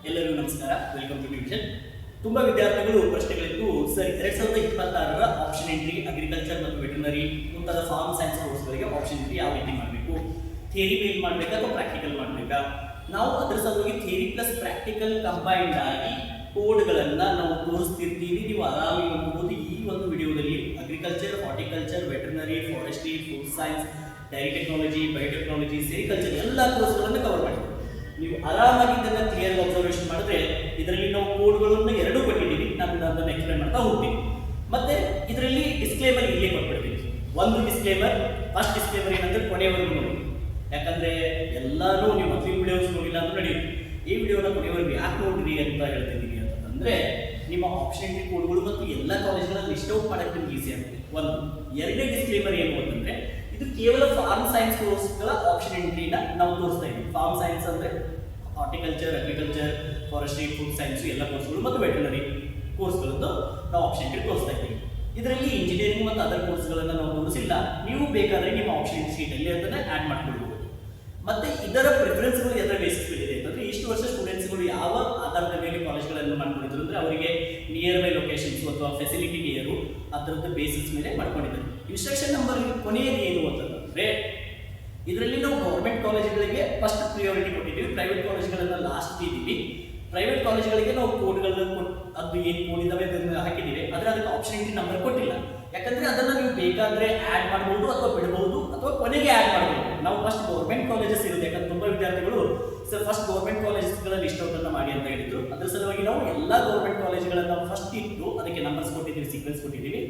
ಎಲ್ಲರಿಗೂ ನಮಸ್ಕಾರ, welcome to division. ತುಂಬಾ ವಿದ್ಯಾರ್ಥಿಗಳು ಪ್ರಶ್ನೆಗಳಿದ್ದು, ಸರ್ 2026ರ ಆಪ್ಷನ್ ಎಂಟ್ರಿ ಅಗ್ರಿಕಲ್ಚರ್ ಮತ್ತು ವೆಟರ್ನರಿ ಮುಂತಾದ ಫಾರ್ಮ್ ಸೈನ್ಸ್ ಕೋರ್ಸ್ಗಳಿಗೆ ಆಪ್ಷನ್ ಎಂಟ್ರಿ ಯಾವ ರೀತಿ ಮಾಡಬೇಕು, ಥಿಯರಿ ಬೇಸ್ ಮಾಡಬೇಕಾ ಅಥವಾ ಪ್ರಾಕ್ಟಿಕಲ್ ಮಾಡಬೇಕಾ? ನಾವು ಅದರ ಸಲುವಾಗಿ ಥಿಯರಿ ಪ್ಲಸ್ ಪ್ರಾಕ್ಟಿಕಲ್ ಕಂಬೈನ್ಡ್ ಆಗಿ ಕೋಡ್ಗಳನ್ನ ನಾವು ತೋರಿಸ್ತಿರ್ತೀವಿ. ನೀವು ಆರಾಮಾಗಿ ನೋಡಬಹುದು. ಈ ಒಂದು ವಿಡಿಯೋದಲ್ಲಿ agriculture, horticulture, veterinary, forestry, food science, dairy technology, biotechnology, sericulture ಎಲ್ಲ ಕೋರ್ಸ್ಗಳನ್ನು ಕವರ್ ಮಾಡಿದ್ದೀವಿ. ನೀವು ಆರಾಮಾಗಿ ಇದನ್ನ ಕ್ಲಿಯರ್ ಅಬ್ಸರ್ವೇಷನ್ ಮಾಡಿದ್ರೆ ಇದರಲ್ಲಿ ನಾವು ಕೋಡ್ಗಳನ್ನು ಎರಡೂ ಕೊಟ್ಟಿದ್ದೀವಿ. ನಾನು ಅದನ್ನು ಎಕ್ಸ್ಪ್ಲೈನ್ ಮಾಡ್ತಾ ಹೋಗ್ತೀನಿ. ಮತ್ತೆ ಇದರಲ್ಲಿ ಡಿಸ್ಕ್ಲೇಮರ್ ಇಲ್ಲೇ ಕೊಟ್ಬಿಡ್ತೀನಿ. ಒಂದು ಡಿಸ್ಕ್ಲೇಮರ್, ಫಸ್ಟ್ ಡಿಸ್ಕ್ಲೇಮರ್ ಏನಂದ್ರೆ ಕೊನೆಯವರೆಗೂ ನೋಡಿ. ಯಾಕಂದ್ರೆ ಎಲ್ಲಾನು ನೀವು ಮೊದಲಿನ ವಿಡಿಯೋಸ್ ನೋಡಿಲ್ಲ ಅಂತ ನಡೆಯುತ್ತೆ. ಈ ವಿಡಿಯೋನ ಕೊನೆಯವರೆಗೂ ಯಾಕೆ ನೋಡ್ರಿ ಅಂತ ಹೇಳ್ತಿದ್ದೀನಿ ಅಂತಂದ್ರೆ, ನಿಮ್ಮ ಆಪ್ಷನ್ ಎಂಟ್ರಿ ಕೋಡ್ಗಳು ಮತ್ತು ಎಲ್ಲ ಕಾಲೇಜ್ಗಳ ಲಿಸ್ಟ್ ಔಟ್ ಮಾಡಕ್ಕೆ ನಿಮ್ಗೆ ಈಸಿ ಆಗುತ್ತೆ. ಒಂದು. ಎರಡನೇ ಡಿಸ್ಕ್ಲೇಮರ್ ಏನು ಅಂತಂದ್ರೆ, ಇದು ಕೇವಲ ಫಾರ್ಮ್ ಸೈನ್ಸ್ ಕೋರ್ಸ್ಗಳ ಆಪ್ಷನ್ ಎಂಟ್ರಿನ ನಾವು ತೋರಿಸ್ತಾ ಇದ್ದೀವಿ. ಫಾರ್ಮ್ ಸೈನ್ಸ್ ಅಂದ್ರೆ horticulture, agriculture, forestry, food science ಎಲ್ಲ ಕೋರ್ಸ್ಗಳು ಮತ್ತು ವೆಟರ್ನರಿ ಕೋರ್ಸ್ಗಳನ್ನು ನಾವು ಆಪ್ಷನ್ ಎಂಟ್ರಿ ತೋರಿಸ್ತಾ ಇದ್ದೀವಿ. ಇದರಲ್ಲಿ ಇಂಜಿನಿಯರಿಂಗ್ ಮತ್ತು ಅದರ್ ಕೋರ್ಸ್ಗಳನ್ನು ನಾವು ತೋರಿಸಿಲ್ಲ. ನೀವು ಬೇಕಾದ್ರೆ ನಿಮ್ಮ ಆಪ್ಷನ್ ಎಂಟ್ರಿ ಶೀಟಲ್ಲಿ ಅದನ್ನು ಆ್ಯಡ್ ಮಾಡ್ಕೊಳ್ಬಹುದು. ಮತ್ತೆ ಇದರ ಪ್ರಿಫರೆನ್ಸ್ಗಳು ಅದರ ಬೇಸಿಸ್ ಮೇಲೆ ಇದೆ ಅಂತಂದ್ರೆ, ಇಷ್ಟು ವರ್ಷ ಸ್ಟೂಡೆಂಟ್ಸ್ಗಳು ಯಾವ ಆಧಾರದ ಮೇಲೆ ಕಾಲೇಜ್ಗಳನ್ನು ಮಾಡ್ಕೊಂಡಿದ್ರು ಅಂದ್ರೆ, ಅವರಿಗೆ ನಿಯರ್ ಬೈ ಲೊಕೇಶನ್ಸ್ ಅಥವಾ ಫೆಸಿಲಿಟಿ ನಿಯರು ಅದರದ್ದು ಬೇಸಿಸ್ ಮೇಲೆ ಮಾಡ್ಕೊಂಡಿದ್ದಾರೆ. ಇನ್ಸ್ಟ್ರಕ್ಷನ್ ನಂಬರ್ ಕೊನೆಯದು ಏನು ಅಂತಂದ್ರೆ, ಇದರಲ್ಲಿ ನಾವು ಗೌರ್ಮೆಂಟ್ ಕಾಲೇಜುಗಳಿಗೆ ಫಸ್ಟ್ ಪ್ರಿಯಾರಿಟಿ ಕೊಟ್ಟಿದ್ದೀವಿ, ಪ್ರೈವೇಟ್ ಕಾಲೇಜುಗಳನ್ನ ಲಾಸ್ಟ್ ಇದ್ದೀವಿ. ಪ್ರೈವೇಟ್ ಕಾಲೇಜುಗಳಿಗೆ ನಾವು ಕೋಡ್ಗಳನ್ನು ಅದು ಏನು ಕೋಡ್ ಇದಾವೆ ಅದನ್ನು ಹಾಕಿದ್ದೀವಿ, ಆದರೆ ಅದಕ್ಕೆ ಆಪ್ಷನ್ ಎಂಟ್ರಿ ನಂಬರ್ ಕೊಟ್ಟಿಲ್ಲ. ಯಾಕಂದ್ರೆ ಅದನ್ನು ನೀವು ಬೇಕಾದ್ರೆ ಆ್ಯಡ್ ಮಾಡಬಹುದು ಅಥವಾ ಬಿಡಬಹುದು ಅಥವಾ ಕೊನೆಗೆ ಆ್ಯಡ್ ಮಾಡಬಹುದು. ನಾವು ಫಸ್ಟ್ ಗೌರ್ಮೆಂಟ್ ಕಾಲೇಜಸ್ ಇರುತ್ತೆ. ಯಾಕಂದ್ರೆ ತುಂಬ ವಿದ್ಯಾರ್ಥಿಗಳು ಸರ್ ಫಸ್ಟ್ ಗೌರ್ಮೆಂಟ್ ಕಾಲೇಜಸ್ಗಳ ಲಿಸ್ಟ್ ಔಟ್ ಅನ್ನು ಮಾಡಿ ಅಂತ ಹೇಳಿದ್ರು. ಅದರ ಸಲುವಾಗಿ ನಾವು ಎಲ್ಲ ಗೌರ್ಮೆಂಟ್ ಕಾಲೇಜುಗಳನ್ನು ಫಸ್ಟ್ ಇಟ್ಟು ಅದಕ್ಕೆ ನಂಬರ್ಸ್ ಕೊಟ್ಟಿದ್ದೀವಿ, ಸೀಕ್ವೆನ್ಸ್ ಕೊಟ್ಟಿದ್ದೀವಿ.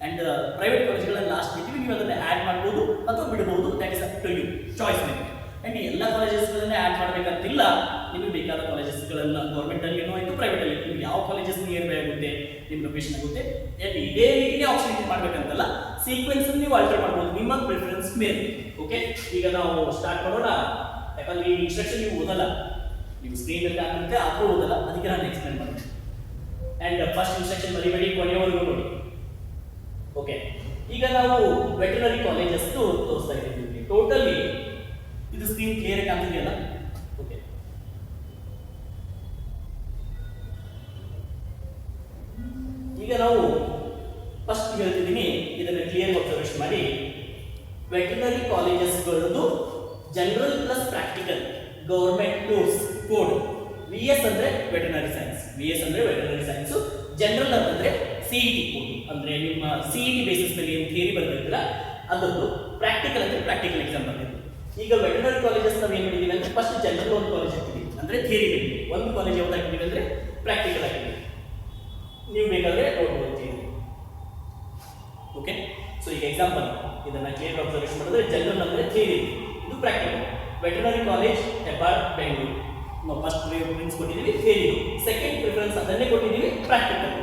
ಅಂಡ್ ಪ್ರೈವೇಟ್ ಕಾಲೇಜುಗಳನ್ನ ಲಾಸ್ಟ್ ಇದ್ದೀವಿ. ನೀವು ಅದನ್ನು ಆ್ಯಡ್ ಮಾಡಬಹುದು ಅಥವಾ ಬಿಡಬಹುದು. That is up to you, choice ಮೇಲೆ. ಅಂಡ್ ಎಲ್ಲ ಕಾಲೇಜಸ್ಗಳನ್ನ ಆ್ಯಡ್ ಮಾಡಬೇಕಂತಿಲ್ಲ. ನಿಮಗೆ ಬೇಕಾದ ಕಾಲೇಜಸ್ಗಳನ್ನ ಗೌರ್ಮೆಂಟಲ್ಲಿ ಏನೋ ಆಯಿತು, ಪ್ರೈವೇಟಲ್ಲಿ ನೀವು ಯಾವ ಕಾಲೇಜಸ್ ನಿಯರ್ ಬೈ ಆಗುತ್ತೆ, ನಿಮ್ಮ ಲೊಕೇಶನ್ ಆಗುತ್ತೆ. ಅಂಡ್ ಇದೇ ರೀತಿನೇ ಆಪ್ಷನ್ ಎಂಟ್ರಿ ಮಾಡಬೇಕಂತಲ್ಲ, ಸೀಕ್ವೆನ್ಸ್ ನೀವು ಆಲ್ಟರ್ ಮಾಡಬಹುದು ನಿಮ್ಮ ಪ್ರಿಫರೆನ್ಸ್ ಮೇಲೆ. ಓಕೆ, ಈಗ ನಾವು ಸ್ಟಾರ್ಟ್ ಮಾಡೋಣ. ಯಾಕಂದ್ರೆ ಈ ಇನ್ಸ್ಟ್ರಕ್ಷನ್ ನೀವು ಓದಲ್ಲ, ನೀವು ಸ್ಕ್ರೀನ್ ಅಲ್ಲಿ ಹಾಕುತ್ತೆ ಆದರೂ ಓದಲ್ಲ, ಅದಕ್ಕೆ ನಾನು ಎಕ್ಸ್ಪ್ಲೇನ್ ಮಾಡ್ತೀನಿ. ಅಂಡ್ ಫಸ್ಟ್ ಇನ್ಸ್ಟ್ರಕ್ಷನ್ ಮರಿಬೇಡಿ, ಕೊನೆಯವರೆಗೂ ನೋಡಿ. ಓಕೆ, ಈಗ ನಾವು ವೆಟರ್ನರಿ ಕಾಲೇಜಸ್ ತೋರಿಸ್ತಾ ಇದ್ದೀವಿ. ಟೋಟಲಿ ಇದು ಸ್ಕ್ರೀನ್ ಕ್ಲಿಯರ್ ಆಗಿ ಕಾಣ್ತಿದೆಯಲ್ಲ? ಓಕೆ, ಈಗ ನಾವು ಫಸ್ಟ್ ಹೇಳ್ತಿದ್ದೀನಿ, ಇದನ್ನು ಕ್ಲಿಯರ್ ಅಬ್ಸರ್ವೇಷನ್ ಮಾಡಿ. ವೆಟರ್ನರಿ ಕಾಲೇಜಸ್ಗಳದ್ದು general plus practical government course code. VS ಅಂದ್ರೆ ವೆಟರ್ನರಿ ಸೈನ್ಸ್, VS ಅಂದ್ರೆ ವೆಟರ್ನರಿ ಸೈನ್ಸ್. ಜನರಲ್ ಅಂತಂದ್ರೆ CET ಕೋಡ್, ಅಂದ್ರೆ ನಿಮ್ಮ CET ಬೇಸಿಸ್ ಮೇಲೆ ಏನು ಥಿಯರಿ ಬರ್ತಿರಲ್ಲ ಅದನ್ನು. ಪ್ರಾಕ್ಟಿಕಲ್ ಅಂದ್ರೆ ಪ್ರಾಕ್ಟಿಕಲ್ ಎಕ್ಸಾಮ್ ಬರ್ತಿದ್ರು. ಈಗ ವೆಟರ್ನರಿ ಕಾಲೇಜಸ್ ನಾವು ಏನು ಮಾಡಿದೀವಿ ಅಂದ್ರೆ, ಫಸ್ಟ್ ಜನರಲ್ ಒಂದು ಕಾಲೇಜ್ ಹಾಕಿದ್ದೀವಿ ಅಂದ್ರೆ ಥಿಯರಿ ಬೇಕಿದೆ. ಒಂದು ಕಾಲೇಜ್ ಯಾವ್ದು ಹಾಕಿದ್ದೀವಿ ಅಂದ್ರೆ ಪ್ರಾಕ್ಟಿಕಲ್ ಹಾಕಿದ್ದೀವಿ. ನೀವು ಬೇಕಾದ್ರೆ ನೋಡ್ಬೋದು ಥಿಯರಿ. ಓಕೆ, ಸೊ ಈಗ ಎಕ್ಸಾಂಪಲ್ ಇದನ್ನ ಕ್ಲಿಯರ್ ಅಬ್ಸರ್ವೇಷನ್ ಮಾಡಿದ್ರೆ, ಜನರಲ್ ಅಂದ್ರೆ ಥಿಯರಿ, ಇದು practical. Veterinary college Hebbal, Bengaluru. ನಾವು ಫಸ್ಟ್ ಪ್ರಿಫರೆನ್ಸ್ ಕೊಟ್ಟಿದ್ದೀವಿ ಥಿಯರಿ. ಸೆಕೆಂಡ್ ಪ್ರಿಫರೆನ್ಸ್ ಅದನ್ನೇ ಕೊಟ್ಟಿದ್ದೀವಿ ಪ್ರಾಕ್ಟಿಕಲ್,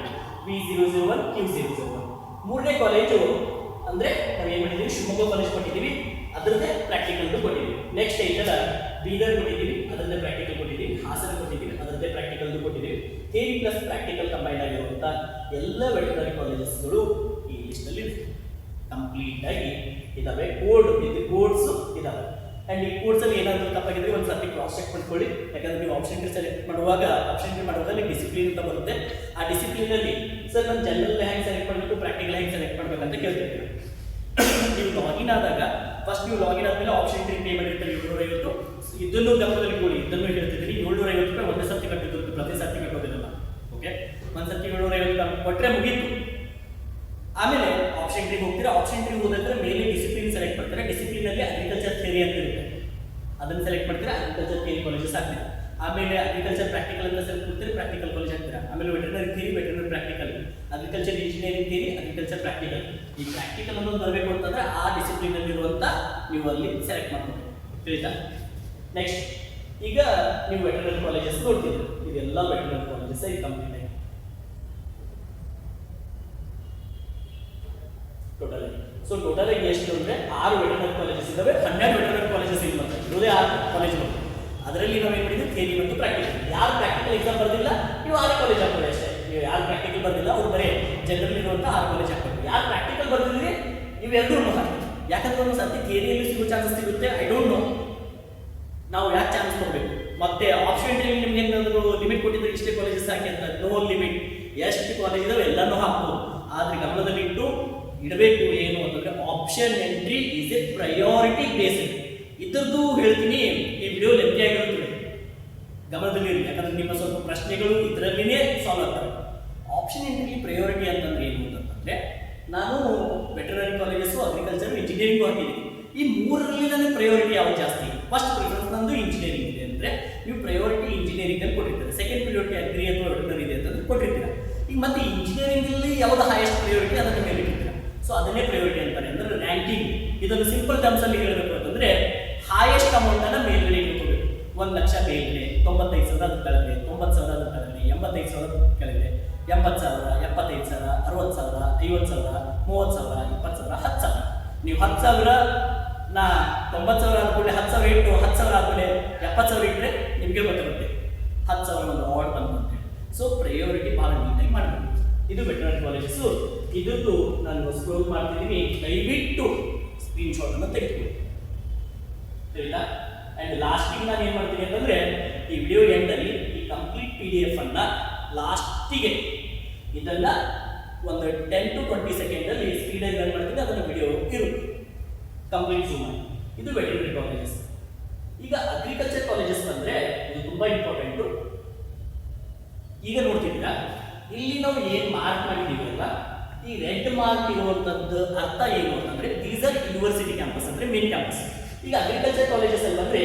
V001 Q001. ಮೂರನೇ ಕಾಲೇಜು ಅಂದ್ರೆ ನಾವು ಏನು ಮಾಡಿದ್ದೀವಿ, ಶಿವಮೊಗ್ಗ ಕಾಲೇಜ್ ಕೊಟ್ಟಿದ್ದೀವಿ, ಅದರದ್ದೇ ಪ್ರಾಕ್ಟಿಕಲ್ ಕೊಟ್ಟಿದ್ದೀವಿ. ನೆಕ್ಸ್ಟ್ ಐತಲ್ಲ ಬೀದರ್ ಕೊಟ್ಟಿದ್ದೀವಿ, ಅದರದ್ದೇ ಪ್ರಾಕ್ಟಿಕಲ್ ಕೊಟ್ಟಿದ್ದೀವಿ. ಹಾಸನ ಕೊಟ್ಟಿದ್ದೀವಿ, ಅದರದ್ದೇ ಪ್ರಾಕ್ಟಿಕಲ್ ಕೊಟ್ಟಿದ್ದೀವಿ. ಥಿಯರಿ ಪ್ಲಸ್ ಪ್ರಾಕ್ಟಿಕಲ್ ಕಂಬೈನ್ ಆಗಿರುವಂಥ ಎಲ್ಲ ವೆಟರ್ನರಿ ಕಾಲೇಜಸ್ಗಳು ಈ ಲಿಸ್ಟಲ್ಲಿ ಕಂಪ್ಲೀಟ್ ಆಗಿ ಇದಾವೆ. ಕೋಡ್ಸ್ ಇದಾವೆ. ಅಂಡ್ ಈ ಕೋರ್ಸ್ ಅಲ್ಲಿ ಏನಾದರೂ ತಪ್ಪಾಗಿದ್ರೆ ಒಂದು ಸರ್ತಿ ಕ್ರಾಸ್ ಚೆಕ್ ಮಾಡ್ಕೊಳ್ಳಿ. ಯಾಕಂದ್ರೆ ನೀವು ಆಪ್ಷನ್ ಎಂಟ್ರಿ ಸೆಲೆಕ್ಟ್ ಮಾಡುವಾಗ ಡಿಸಿಪ್ಲಿನ್ ಅಂತ ಬರುತ್ತೆ. ಆ ಡಿಸಿಪ್ಲಿನ್ ಅಲ್ಲಿ ಸರ್ ನಾನು ಜನರಲ್ ಹ್ಯಾಂಗ್ ಸೆಲೆಕ್ಟ್ ಮಾಡಬೇಕು, ಪ್ರಾಕ್ಟಿಕಲ್ ಹ್ಯಾಂಗ್ ಸೆಲೆಕ್ಟ್ ಮಾಡಬೇಕಂತ ಕೇಳ್ತಿರ್ತೀವಿ. ನೀವು ಲಾಗಿನ್ ಆದಾಗ ಫಸ್ಟ್ ನೀವು ಲಾಗಿನ್ ಆದ್ಮೇಲೆ ಆಪ್ಷನ್ ಎಂಟ್ರಿ ಪೇ ಮಾಡಿರ್ತಾರೆ 750. ಇದನ್ನು ಗಮನದಲ್ಲಿ ಕೊಡಿ, ಇದನ್ನು ಹೇಳ್ತಿದ್ದೀನಿ. 750 ರೂಪಾಯಿ ಒಂದೇ ಸರ್ತಿ ಕಟ್ಟಿದ್ದು, ಪ್ರತಿ ಸರ್ತಿ ಕಟ್ಟೋದಿಲ್ಲ. ಓಕೆ, ಒಂದು ಸರ್ತಿ 750 ಕೊಟ್ಟರೆ ಮುಗೀತು. ಆಮೇಲೆ ಆಪ್ಷನ್ ಎಂಟ್ರಿಗೆ ಹೋಗ್ತೀರಾ. ಆಪ್ಷನ್ ಎಂಟ್ರಿ ಹೋದ್ರೆ ಮೇಲೆ ಡಿಸಿಪ್ಲಿನ್ ಸೆಲೆಕ್ಟ್ ಮಾಡ್ತಾರೆ. ಡಿಸಿಪ್ಲಿನ್ ಅಲ್ಲಿ ಅಗ್ರಿಕಲ್ಚರ್ ಥಿಯರಿ ಅಂತ ಇರುತ್ತೆ, ಅದನ್ನು ಸೆಲೆಕ್ಟ್ ಮಾಡ್ತೀರಾ. ಅಗ್ರಿಕಲ್ಚರ್ ಥಿಯರಿ ಕಾಲೇಜಸ್ ಹಾಕ್ತೀರಾ. ಆಮೇಲೆ ಅಗ್ರಿಕಲ್ಚರ್ ಪ್ರಾಕ್ಟಿಕಲ್ ಅಂತ ಸೆಲೆಕ್ಟ್ ಮಾಡ್ತೀರಿ, ಪ್ರಾಕ್ಟಿಕಲ್ ಕಾಲೇಜ್ ಹಾಕ್ತೀರಾ. ಆಮೇಲೆ veterinary theory, veterinary practical, agriculture engineering theory, agriculture practical. ಈ ಪ್ರಾಕ್ಟಿಕಲ್ ಅನ್ನೋದು ಬರಬೇಕು ಅಂತಂದ್ರೆ ಆ ಡಿಸಿಪ್ಲಿನ್ ಅಲ್ಲಿ ಇರುವಂತ ನೀವು ಅಲ್ಲಿ ಸೆಲೆಕ್ಟ್ ಮಾಡ್ತೀರಿ. ತಿಳಿತಾ? ನೆಕ್ಸ್ಟ್ ಈಗ ನೀವು ವೆಟರ್ನರಿ ಕಾಲೇಜಸ್ ನೋಡ್ತಿದ್ದೀರಿ. ಇದೆಲ್ಲ ವೆಟರ್ನರಿ ಕಾಲೇಜಸ್ ಈಗ ಕಂಪ್ಲೀಟ್ ಆಗಿ ಟೋಟಲ್ ಆಗಿ. ಸೊ ಟೋಟಲ್ ಆಗಿ ಎಷ್ಟು ಅಂದ್ರೆ 6 ವೆಟರ್ನರಿ ಕಾಲೇಜಸ್ ಇದಾವೆ. 12 ವೆಟರ್ನರಿ ಕಾಲೇಜಸ್ ಇಲ್ಲಿ ಬರ್ತವೆ. ಇರೋದೇ 6 ಕಾಲೇಜ್ಗಳು. ಅದರಲ್ಲಿ ನಾವು ಏನು ಮಾಡಿದ್ವಿ, ಥಿಯರಿ ಮತ್ತು ಪ್ರಾಕ್ಟಿಕಲ್. ಯಾರು ಪ್ರಾಕ್ಟಿಕಲ್ ಎಕ್ಸಾಮ್ ಬರ್ದಿಲ್ಲ ನೀವು 6 ಕಾಲೇಜ್ ಹಾಕ್ಬೋದು ಅಷ್ಟೇ. ನೀವು ಯಾರು ಪ್ರಾಕ್ಟಿಕಲ್ ಬರ್ದಿಲ್ಲ ಅವ್ರು ಬರೀ ಜನರಲ್ ಇರುವಂಥ 6 ಕಾಲೇಜ್ ಹಾಕ್ಬೋದು. ಯಾರು ಪ್ರಾಕ್ಟಿಕಲ್ ಬರ್ದಿದ್ದೀರಿ ನೀವು 2 ಹಾಕಿ. ಯಾಕಂದ್ರೆ ಒಂದು ಸರ್ತಿ ಥಿಯರಿಯಲ್ಲಿ ಸಿಗೋ ಚಾನ್ಸಸ್ ಸಿಗುತ್ತೆ. ಐ ಡೋಂಟ್ ನೋ ನಾವು ಯಾಕೆ ಚಾನ್ಸ್ ಕೊಡಬೇಕು. ಮತ್ತೆ ಆಪ್ಷನ್ ಎಂಟ್ರಿ ನಿಮ್ಗೆ ಏನಾದರೂ ಲಿಮಿಟ್ ಇಷ್ಟೇ ಕಾಲೇಜಸ್ ಹಾಕಿ ಅಂತ ನೋ ಲಿಮಿಟ್. ಎಷ್ಟು ಕಾಲೇಜ್ ಇದಾವೆ ಎಲ್ಲಾನು ಹಾಕ್ಬೋದು. ಆದ್ರೆ ಗಮನದಲ್ಲಿಟ್ಟು ಇಡಬೇಕು ಏನು ಅಂತಂದ್ರೆ option entry is A priority based. ಇದ್ರದ್ದು ಹೇಳ್ತೀನಿ, ಈ ವಿಡಿಯೋ ಲೆಂತಿ ಆಗಿರುತ್ತದೆ, ಗಮನದಲ್ಲಿ ಇರಲಿ. ಯಾಕಂದ್ರೆ ನಿಮ್ಮ ಸ್ವಲ್ಪ ಪ್ರಶ್ನೆಗಳು ಇದರಲ್ಲಿನೇ ಸಾಲ್ವ್ ಆಗ್ತವೆ. ಆಪ್ಷನ್ ಎಂಟ್ರಿ ಪ್ರಯಾರಿಟಿ ಅಂತಂದ್ರೆ ಏನು ಅಂತಂದ್ರೆ, ನಾನು ವೆಟರ್ನರಿ ಕಾಲೇಜಸ್, ಅಗ್ರಿಕಲ್ಚರ್, ಇಂಜಿನಿಯರಿಂಗ್ ಹಾಕಿದ್ದೀನಿ. ಈ ಮೂರರಲ್ಲಿ ನನಗೆ ಪ್ರಯಾರಿಟಿ ಯಾವ್ದು ಜಾಸ್ತಿ? ಫಸ್ಟ್ ಪ್ರಿಫರೆನ್ಸ್ ನಂದು ಇಂಜಿನಿಯರಿಂಗ್ ಇದೆ ಅಂದ್ರೆ ನೀವು ಪ್ರಯಾರಿಟಿ ಇಂಜಿನಿಯರಿಂಗ್ ಅಲ್ಲಿ ಕೊಟ್ಟಿರ್ತಾರೆ. ಸೆಕೆಂಡ್ ಪ್ರಿಯಾರಿಟಿ ಅಗ್ರಿ ಅಥವಾ ವೆಟರ್ನರಿ ಇದೆ ಅಂತಂದ್ರೆ ಕೊಟ್ಟಿರ್ತೀರ. ಈಗ ಮತ್ತೆ ಇಂಜಿನಿಯರಿಂಗ್ ಅಲ್ಲಿ ಯಾವ್ದು ಹೈಯೆಸ್ಟ್ ಪ್ರಯಾರಿಟಿ ಅದನ್ನ ಮೇಲೆ ಇಟ್ಟಿರ್ತೀರ. ಸೊ ಅದನ್ನೇ ಪ್ರಯಾರಿಟಿ ಅಂತಾರೆ. ಅಂದ್ರೆ ರ್ಯಾಂಕಿಂಗ್. ಇದನ್ನು ಸಿಂಪಲ್ ಟರ್ಮ್ಸ್ ಅಲ್ಲಿ ಹೇಳಬೇಕು ಅಂತಂದ್ರೆ ಹೈಯೆಸ್ಟ್ ಅಮೌಂಟ್ ಅನ್ನ ಮೇಲ್ಗಡೆ ಇಟ್ಕೋಬೇಕು. 1 ಲಕ್ಷ ಮೇಲ್ಗಡೆ, 95,000 ಅದು ಕೆಳಗಡೆ, 90,000 ಅದು ಕೆಳಗಡೆ, 85,000 ಕೆಳಗಡೆ, 80,000, 75,000, 60,000, 50,000, 30,000, 20,000, 10,000. ನೀವು 10,000 ನಾ 90,000 ಆದ್ಮೇಲೆ 10,000 ಇಟ್ಟು 10,000 ಆದ್ಮೇಲೆ 70,000 ಇಟ್ಟರೆ ನಿಮಗೆ ಗೊತ್ತಾಗುತ್ತೆ 10,000 ಒಂದು ಅವಾರ್ಡ್ ಬಂದಂತೆ. ಸೊ ಪ್ರಯಾರಿಟಿ ಭಾಳ ನೀಟಾಗಿ ಮಾಡಬೇಕು. ಇದು ವೆಟರ್ನರಿ ಕಾಲೇಜಸ್. ಇದನ್ನು ನಾನು ಸ್ಕ್ರೋಲ್ ಮಾಡ್ತಿದ್ದೀನಿ, ದಯವಿಟ್ಟು ಸ್ಕ್ರೀನ್ ಶಾಟ್ ಅನ್ನು ತೆಗೆದುಕೊಳ್ಳಿ. ಸರಿನಾ? ಅಂಡ್ ಲಾಸ್ಟಿಗೆ ನಾನು ಏನು ಮಾಡ್ತೀನಿ ಅಂತಂದ್ರೆ ಈ ವಿಡಿಯೋ ಎಂಡಲ್ಲಿ ಈ ಕಂಪ್ಲೀಟ್ PDF ಅನ್ನ ಲಾಸ್ಟಿಗೆ ಇದನ್ನ ಒಂದು 10 to 20 ಸೆಕೆಂಡ್ ಅಲ್ಲಿ ಸ್ಪೀಡಾಗಿ ರನ್ ಮಾಡ್ತೀನಿ. ಅದನ್ನ ವಿಡಿಯೋ ಇರುತ್ತೆ ಕಂಪ್ಲೀಟ್ ಜೂಮ್ ಮಾಡಿ. ಇದು ವೆಟರ್ನರಿ ಕಾಲೇಜಸ್. ಈಗ ಅಗ್ರಿಕಲ್ಚರ್ ಕಾಲೇಜಸ್ ಬಂದ್ರೆ ಇದು ತುಂಬಾ ಇಂಪಾರ್ಟೆಂಟು. ಈಗ ನೋಡ್ತಿದ್ದೀರಾ, ಇಲ್ಲಿ ನಾವು ಏನ್ ಮಾರ್ಕ್ ಮಾಡಿದೀವಲ್ಲ, ಈ ರೆಡ್ ಮಾರ್ಕ್ ಇರುವಂತದ್ದು ಅರ್ಥ ಏನು ಅಂತಂದ್ರೆ ದೀಸ್ ಆರ್ ಯೂನಿವರ್ಸಿಟಿ ಕ್ಯಾಂಪಸ್, ಅಂದ್ರೆ ಮೇನ್ ಕ್ಯಾಂಪಸ್. ಈಗ ಅಗ್ರಿಕಲ್ಚರ್ ಕಾಲೇಜಸ್ ಅಲ್ಲಿ ಬಂದ್ರೆ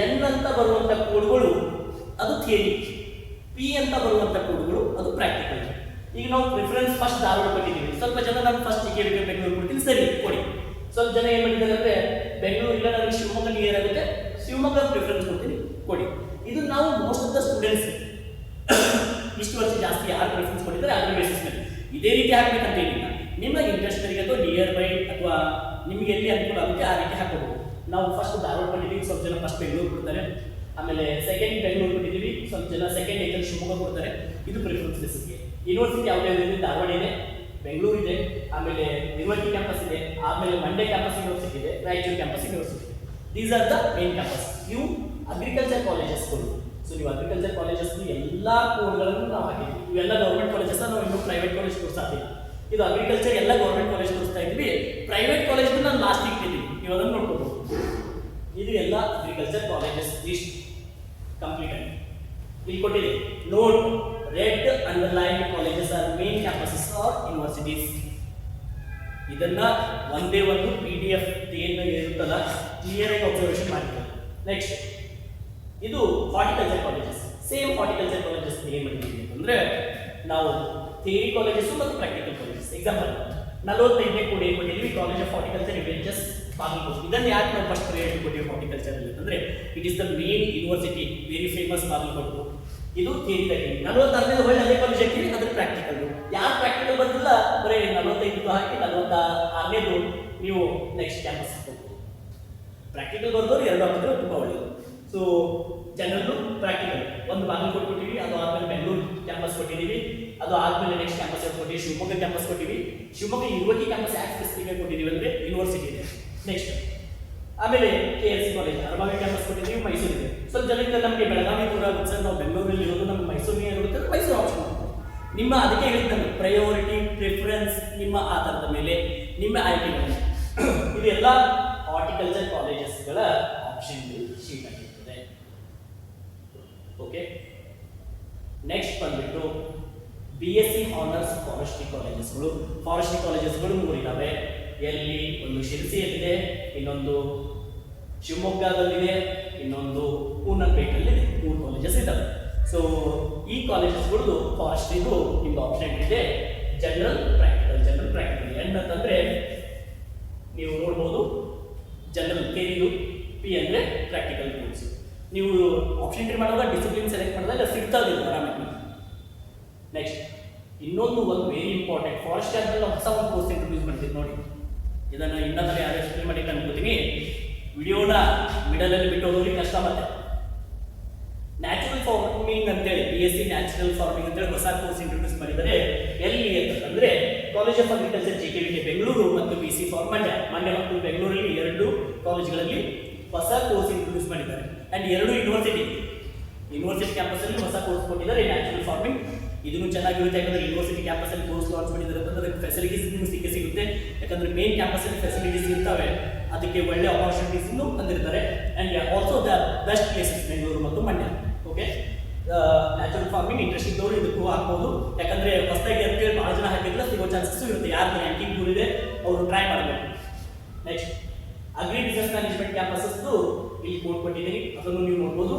ಎನ್ ಅಂತ ಬರುವಂತ ಕೋಡ್ಗಳು ಅದು ಥಿಯರಿ, ಪಿ ಅಂತ ಬರುವಂತ ಕೋಡ್ಗಳು ಅದು ಪ್ರಾಕ್ಟಿಕಲ್. ಈಗ ನಾವು ಪ್ರಿಫರೆನ್ಸ್ ಫಸ್ಟ್ ಧಾರವಾಡ ಕೊಟ್ಟಿದ್ದೀವಿ. ಸ್ವಲ್ಪ ಜನ ನಾನು ಫಸ್ಟ್ ಟಿಕೆಟ್ ಬೆಂಗಳೂರು ಕೊಡ್ತೀನಿ, ಸರಿ ಕೊಡಿ. ಸ್ವಲ್ಪ ಜನ ಏನ್ ಮಾಡಿದ್ದಾರೆ ಅಂದ್ರೆ ಬೆಂಗಳೂರು ಇಲ್ಲ ನನಗೆ ಶಿವಮೊಗ್ಗ ನಿಯರ್ ಆಗುತ್ತೆ, ಶಿವಮೊಗ್ಗ ಪ್ರಿಫರೆನ್ಸ್ ಕೊಡ್ತೀನಿ, ಕೊಡಿ. ಇದು ನಾವು ಮೋಸ್ಟ್ ಆಫ್ ದ ಸ್ಟೂಡೆಂಟ್ಸ್ ಇಷ್ಟು ವರ್ಷ ಜಾಸ್ತಿ ಯಾರು ಪ್ರಿಫರೆನ್ಸ್ ಕೊಟ್ಟಿದ್ದಾರೆ ಅದ್ರ ಬೇಸಿಸ್ ಮೇಲೆ ಇದೇ ರೀತಿ ಹಾಕ್ಬೇಕಂತ ಏನಿಲ್ಲ. ನಿಮ್ಮ ಇಂಟ್ರೆಸ್ಟ್ ಅಥವಾ ನಿಯರ್ ಬೈ ಅಥವಾ ನಿಮ್ಗೆ ಎಲ್ಲಿ ಅನುಕೂಲ ಆಗುತ್ತೆ ಆ ರೀತಿ ಹಾಕೋಬಹುದು. ನಾವು ಫಸ್ಟ್ ಧಾರವಾಡ ಕೊಟ್ಟಿದ್ದೀವಿ, ಸ್ವಲ್ಪ ಜನ ಫಸ್ಟ್ ಬೆಂಗಳೂರು ಕೊಡ್ತಾರೆ, ಆಮೇಲೆ ಸೆಕೆಂಡ್ ಬೆಂಗಳೂರು ಕೊಟ್ಟಿದ್ದೀವಿ, ಸ್ವಲ್ಪ ಜನ ಸೆಕೆಂಡ್ ಏಕಲ್ ಶಿವಮೊಗ್ಗ ಕೊಡ್ತಾರೆ. ಇದು ಪ್ರಿಫರೆನ್ಸ್ ಬೇಸಿಸ್ಗೆ. ಯೂನಿವರ್ಸಿಟಿ ಯಾವ್ದು ಧಾರವಾಡ ಇದೆ, ಬೆಂಗಳೂರು ಇದೆ, ಆಮೇಲೆ ಯೂನಿವರ್ಸಿಟಿ ಕ್ಯಾಂಪಸ್ ಇದೆ, ಆಮೇಲೆ ಮಂಡ್ಯ ಕ್ಯಾಂಪಸ್ ಯೂನಿವರ್ಸಿಟಿ ಇದೆ, Raichur campus university. These are the main campus. ಇವು ಅಗ್ರಿಕಲ್ಚರ್ ಕಾಲೇಜಸ್ಗಳು. ಸೊ ನೀವು ಅಗ್ರಿಕಲ್ಚರ್ ಕಾಲೇಜಸ್ ಎಲ್ಲ ಕೋಡ್ಗಳನ್ನು ನಾವು ಹಾಕಿದ್ವಿ. ಇವೆಲ್ಲ ಗೌರ್ಮೆಂಟ್ ಕಾಲೇಜಸ್, ನಾವು ಇನ್ನೂ ಪ್ರೈವೇಟ್ ಕಾಲೇಜ್ ತೋರಿಸ್ತಿಲ್ಲ. ಇದು ಅಗ್ರಿಕಲ್ಚರ್ ಎಲ್ಲ ಗೌರ್ಮೆಂಟ್ ಕಾಲೇಜ್ ತೋರಿಸ್ತಾ ಇದ್ವಿ. ಪ್ರೈವೇಟ್ ಕಾಲೇಜ್ ನಾನು ಲಾಸ್ಟ್ ಇಟ್ಟಿದ್ದೀವಿ, ನೀವು ಅದನ್ನು ನೋಡ್ಕೋಬಹುದು. ಇದು ಎಲ್ಲ ಅಗ್ರಿಕಲ್ಚರ್ ಕಾಲೇಜಸ್ ಲಿಸ್ಟ್ ಕಂಪ್ಲೀಟ್ ಆಗಿ ಇಲ್ಲಿ ಕೊಟ್ಟಿದೆ. Note, red underline colleges are main campuses or universities. ಇದನ್ನ ಒಂದೇ ಒಂದು PDF ಏನು ಇರುತ್ತಲ್ಲ ಕ್ಲಿಯರ್ ಆಗಿ ಅಬ್ಸರ್ವೇಷನ್ ಮಾಡಿದ್ದಾರೆ. ನೆಕ್ಸ್ಟ್ ಇದು horticulture colleges. Same horticulture colleges ಏನ್ ಮಾಡಿದ್ದೀವಿ ಅಂತಂದ್ರೆ ನಾವು ಥಿಯರಿ ಕಾಲೇಜಸ್ ಮತ್ತು ಪ್ರಾಕ್ಟಿಕಲ್ ಕಾಲೇಜಸ್. ಎಕ್ಸಾಂಪಲ್ 45ನೇ ಕೋಡ್ ಏನು ಕೊಟ್ಟಿದ್ವಿ, ಕಾಲೇಜ್ ಆಫ್ ಹಾರ್ಟಿಕಲ್ಚರ್ ಇವೆಂಚಸ್ ಬಾಗಲಕೋಟೆ. ಇದನ್ನು ಯಾಕೆ ನಾವು ಫಸ್ಟ್ ಪ್ರಿಯಾರಿಟಿ ಕೊಟ್ಟಿವಿ ಹಾರ್ಟಿಕಲ್ಚರ್ ಅಲ್ಲಿ ಅಂತಂದ್ರೆ it is the main university, very famous Bagalkot. ಇದು ಥಿಯರಿ ತಗ್ಗಿ 46ನೇ ಒಳ್ಳೆ ಅದೇ ಕಾಲೇಜ್ ಹಾಕಿವಿ, ಅದ್ರ ಪ್ರಾಕ್ಟಿಕಲ್. ಯಾರು ಪ್ರಾಕ್ಟಿಕಲ್ ಬಂದಿಲ್ಲ ಬರೀ 45 ಹಾಕಿ 46ನೇದು ನೀವು ನೆಕ್ಸ್ಟ್ ಕ್ಯಾಂಪಸ್ ಹಾಕಬಹುದು. ಪ್ರಾಕ್ಟಿಕಲ್ ಬರ್ದವ್ರು 2 ಹಾಕಿದ್ರೆ ತುಂಬಾ ಒಳ್ಳೆಯದು. ಸೊ ಜನರಲ್ ಪ್ರಾಕ್ಟಿಕಲ್ ಒಂದು ಬಾಗಲಕೋಟೆ ಕೊಟ್ಟಿವಿ, ಅದು ಆದ್ಮೇಲೆ ಬೆಂಗಳೂರು ಕ್ಯಾಂಪಸ್ ಕೊಟ್ಟಿದ್ದೀವಿ, ಅದು ಆದ್ಮೇಲೆ ನೆಕ್ಸ್ಟ್ ಕ್ಯಾಂಪಸ್ ಕೊಟ್ಟಿವಿ, ಶಿವಮೊಗ್ಗ ಕ್ಯಾಂಪಸ್ ಕೊಟ್ಟಿವಿ. ಶಿವಮೊಗ್ಗ ಯೂನಿವರ್ಸಿಟಿ ಕ್ಯಾಂಪಸ್ ಯಾಕೆ ಸ್ಪೆಸಿಫಿಕ್ ಕೊಟ್ಟಿದ್ದೀವಿ ಅಂದ್ರೆ ಯೂನಿವರ್ಸಿಟಿ ಇದೆ. ನೆಕ್ಸ್ಟ್ ಆಮೇಲೆ KLC ಕಾಲೇಜ್ ಅರಬಾವಿ ಕ್ಯಾಂಪಸ್ ಕೊಟ್ಟಿದ್ದೀವಿ, ಮೈಸೂರು ಇದೆ. ಸ್ವಲ್ಪ ಜನರಿಂದ ನಮಗೆ ಬೆಳಗಾವಿ ದೂರ ಆಗುತ್ತೆ ಸರ್, ನಾವು ಬೆಂಗಳೂರಲ್ಲಿ ಇರೋದು, ನಮ್ಗೆ ಮೈಸೂರು ಇರುತ್ತೆ, ಮೈಸೂರು ಆಪ್ಷನ್ ನಿಮ್ಮ ಅದಕ್ಕೆ ಹೇಳ್ತಾರೆ ಪ್ರಯಾರಿಟಿ ಪ್ರಿಫರೆನ್ಸ್ ನಿಮ್ಮ ಆಧಾರದ ಮೇಲೆ ನಿಮ್ಮ ಆಯ್ಕೆಗಳು. ಇದೆಲ್ಲ ಹಾರ್ಟಿಕಲ್ಚರ್ ಕಾಲೇಜಸ್ಗಳ ಆಪ್ಷನ್ ಶೀಟ್ ಆಗಿರ್ತದೆ. ಓಕೆ, ನೆಕ್ಸ್ಟ್ ಬಂದ್ಬಿಟ್ಟು BSc ಹಾನರ್ಸ್ ಫಾರೆಸ್ಟ್ರಿ ಕಾಲೇಜಸ್ಗಳು. ಫಾರೆಸ್ಟ್ರಿ ಕಾಲೇಜಸ್ಗಳು 3 ಇದ್ದಾವೆ. ಎಲ್ಲಿ ಒಂದು ಶಿರಸಿಯಲ್ಲಿದೆ, ಇನ್ನೊಂದು ಶಿವಮೊಗ್ಗದಲ್ಲಿದೆ, ಇನ್ನೊಂದು ಪೂನಂಪೇಟೆಯಲ್ಲಿದೆ. 3 ಕಾಲೇಜಸ್ ಇದ್ದಾವೆ. ಸೊ ಈ ಕಾಲೇಜಸ್ಗಳು ಫಾರೆಸ್ಟ್ರಿದು ನಿಮ್ದು ಆಪ್ಷನ್ ಇದೆ. General practical. ಜನರಲ್ ಪ್ರಾಕ್ಟಿಕಲ್ ಏನಂತಂದ್ರೆ ನೀವು ನೋಡ್ಬೋದು, ಜನರಲ್ ಕೇರಿಯು, ಪಿ ಅಂದರೆ ಪ್ರಾಕ್ಟಿಕಲ್ ಕೋರ್ಸ್. ನೀವು ಆಪ್ಷನ್ ಎಂಟ್ರಿ ಮಾಡುವಾಗ ಡಿಸಿಪ್ಲಿನ್ ಸೆಲೆಕ್ಟ್ ಮಾಡಿದಾಗ ಸಿಗ್ತಾ ಇದೆ ಆರಾಮಾಗಿ. ನೆಕ್ಸ್ಟ್ ಇನ್ನೊಂದು ವೆರಿ ಇಂಪಾರ್ಟೆಂಟ್, ಫಾರೆಸ್ಟ್ ಅಂತ ನಾವು ಹೊಸ ಒಂದು ಕೋರ್ಸ್ ಇಂಟ್ರೊಡ್ಯೂಸ್ ಮಾಡ್ತೀವಿ ನೋಡಿ. ಇದನ್ನು ಇನ್ನೊಂದು ಯಾರು ಎಕ್ಸ್ಪ್ಲೇನ್ ಮಾಡಿ ಅನ್ಕೋತೀನಿ. ವಿಡಿಯೋನ ಮಿಡಲಲ್ಲಿ ಬಿಟ್ಟು ಹೋಗೋರಿಗೆ ಕಷ್ಟ. ಮತ್ತೆ ನ್ಯಾಚುರಲ್ ಫಾರ್ಮಿಂಗ್ ಅಂತೇಳಿ BSc ನ್ಯಾಚುರಲ್ ಫಾರ್ಮಿಂಗ್ ಅಂತೇಳಿ ಹೊಸ ಕೋರ್ಸ್ ಇಂಟ್ರೊಡ್ಯೂಸ್ ಮಾಡಿದರೆ ಎಲ್ಲಿ ಅಂತಂದ್ರೆ college of agriculture JKVK Bengaluru ಮತ್ತು BC ಫಾರ್ ಮಂಡ್ಯ ಮತ್ತು ಬೆಂಗಳೂರಲ್ಲಿ 2 ಕಾಲೇಜುಗಳಲ್ಲಿ ಹೊಸ ಕೋರ್ಸ್ ಇಂಟ್ರೊಡ್ಯೂಸ್ ಮಾಡಿದ್ದಾರೆ. ಅಂಡ್ 2 ಯೂನಿವರ್ಸಿಟಿ ಯೂನಿವರ್ಸಿಟಿ ಕ್ಯಾಂಪಸ್ ಅಲ್ಲಿ ಹೊಸ ಕೋರ್ಸ್ ಕೊಟ್ಟಿದ್ದಾರೆ ನ್ಯಾಚುರಲ್ ಫಾರ್ಮಿಂಗ್. ಇದನ್ನು ಚೆನ್ನಾಗಿರುತ್ತೆ, ಯಾಕಂದ್ರೆ ಯೂನಿವರ್ಸಿಟಿ ಕ್ಯಾಂಪಸ್ ಅಲ್ಲಿ ಕೋರ್ಸ್ ಲಾಂಚ್ ಮಾಡಿದ್ದಾರೆ ಅಂತಂದ್ರೆ ಫೆಸಿಲಿಟೀಸ್ ನಿಮ್ಗೆ ಸಿಗುತ್ತೆ. ಯಾಕಂದ್ರೆ ಮೇನ್ ಕ್ಯಾಂಪಸ್ ಅಲ್ಲಿ ಫೆಸಿಲಿಟೀಸ್ ಇರ್ತವೆ, ಅದಕ್ಕೆ ಒಳ್ಳೆ ಅಪಾರ್ಚುನಿಟೀಸ್ ತಂದಿರ್ತಾರೆ. And also the best places Bengaluru ಮತ್ತು Mandya. Okay, natural farming interest ಇದ್ದವರು ಇದಕ್ಕೂ ಹಾಕ್ಬೋದು, ಯಾಕಂದ್ರೆ ಹೊಸದಾಗಿ ಅಂತೇಳಿ ಭಾಳ ಜನ ಹಾಕಿದ್ರೆ ಸಿಗೋ ಚಾನ್ಸಸ್ ಇರುತ್ತೆ. ಯಾರು ರ್ಯಾಂಕಿಂಗ್ ದೂರ ಇದೆ ಅವರು ಟ್ರೈ ಮಾಡಬೇಕು. Next agri business management campus ಇಲ್ಲಿ ಕೋಡ್ ಕೊಟ್ಟಿದ್ದೀನಿ, ಅದನ್ನು ನೀವು ನೋಡ್ಬೋದು.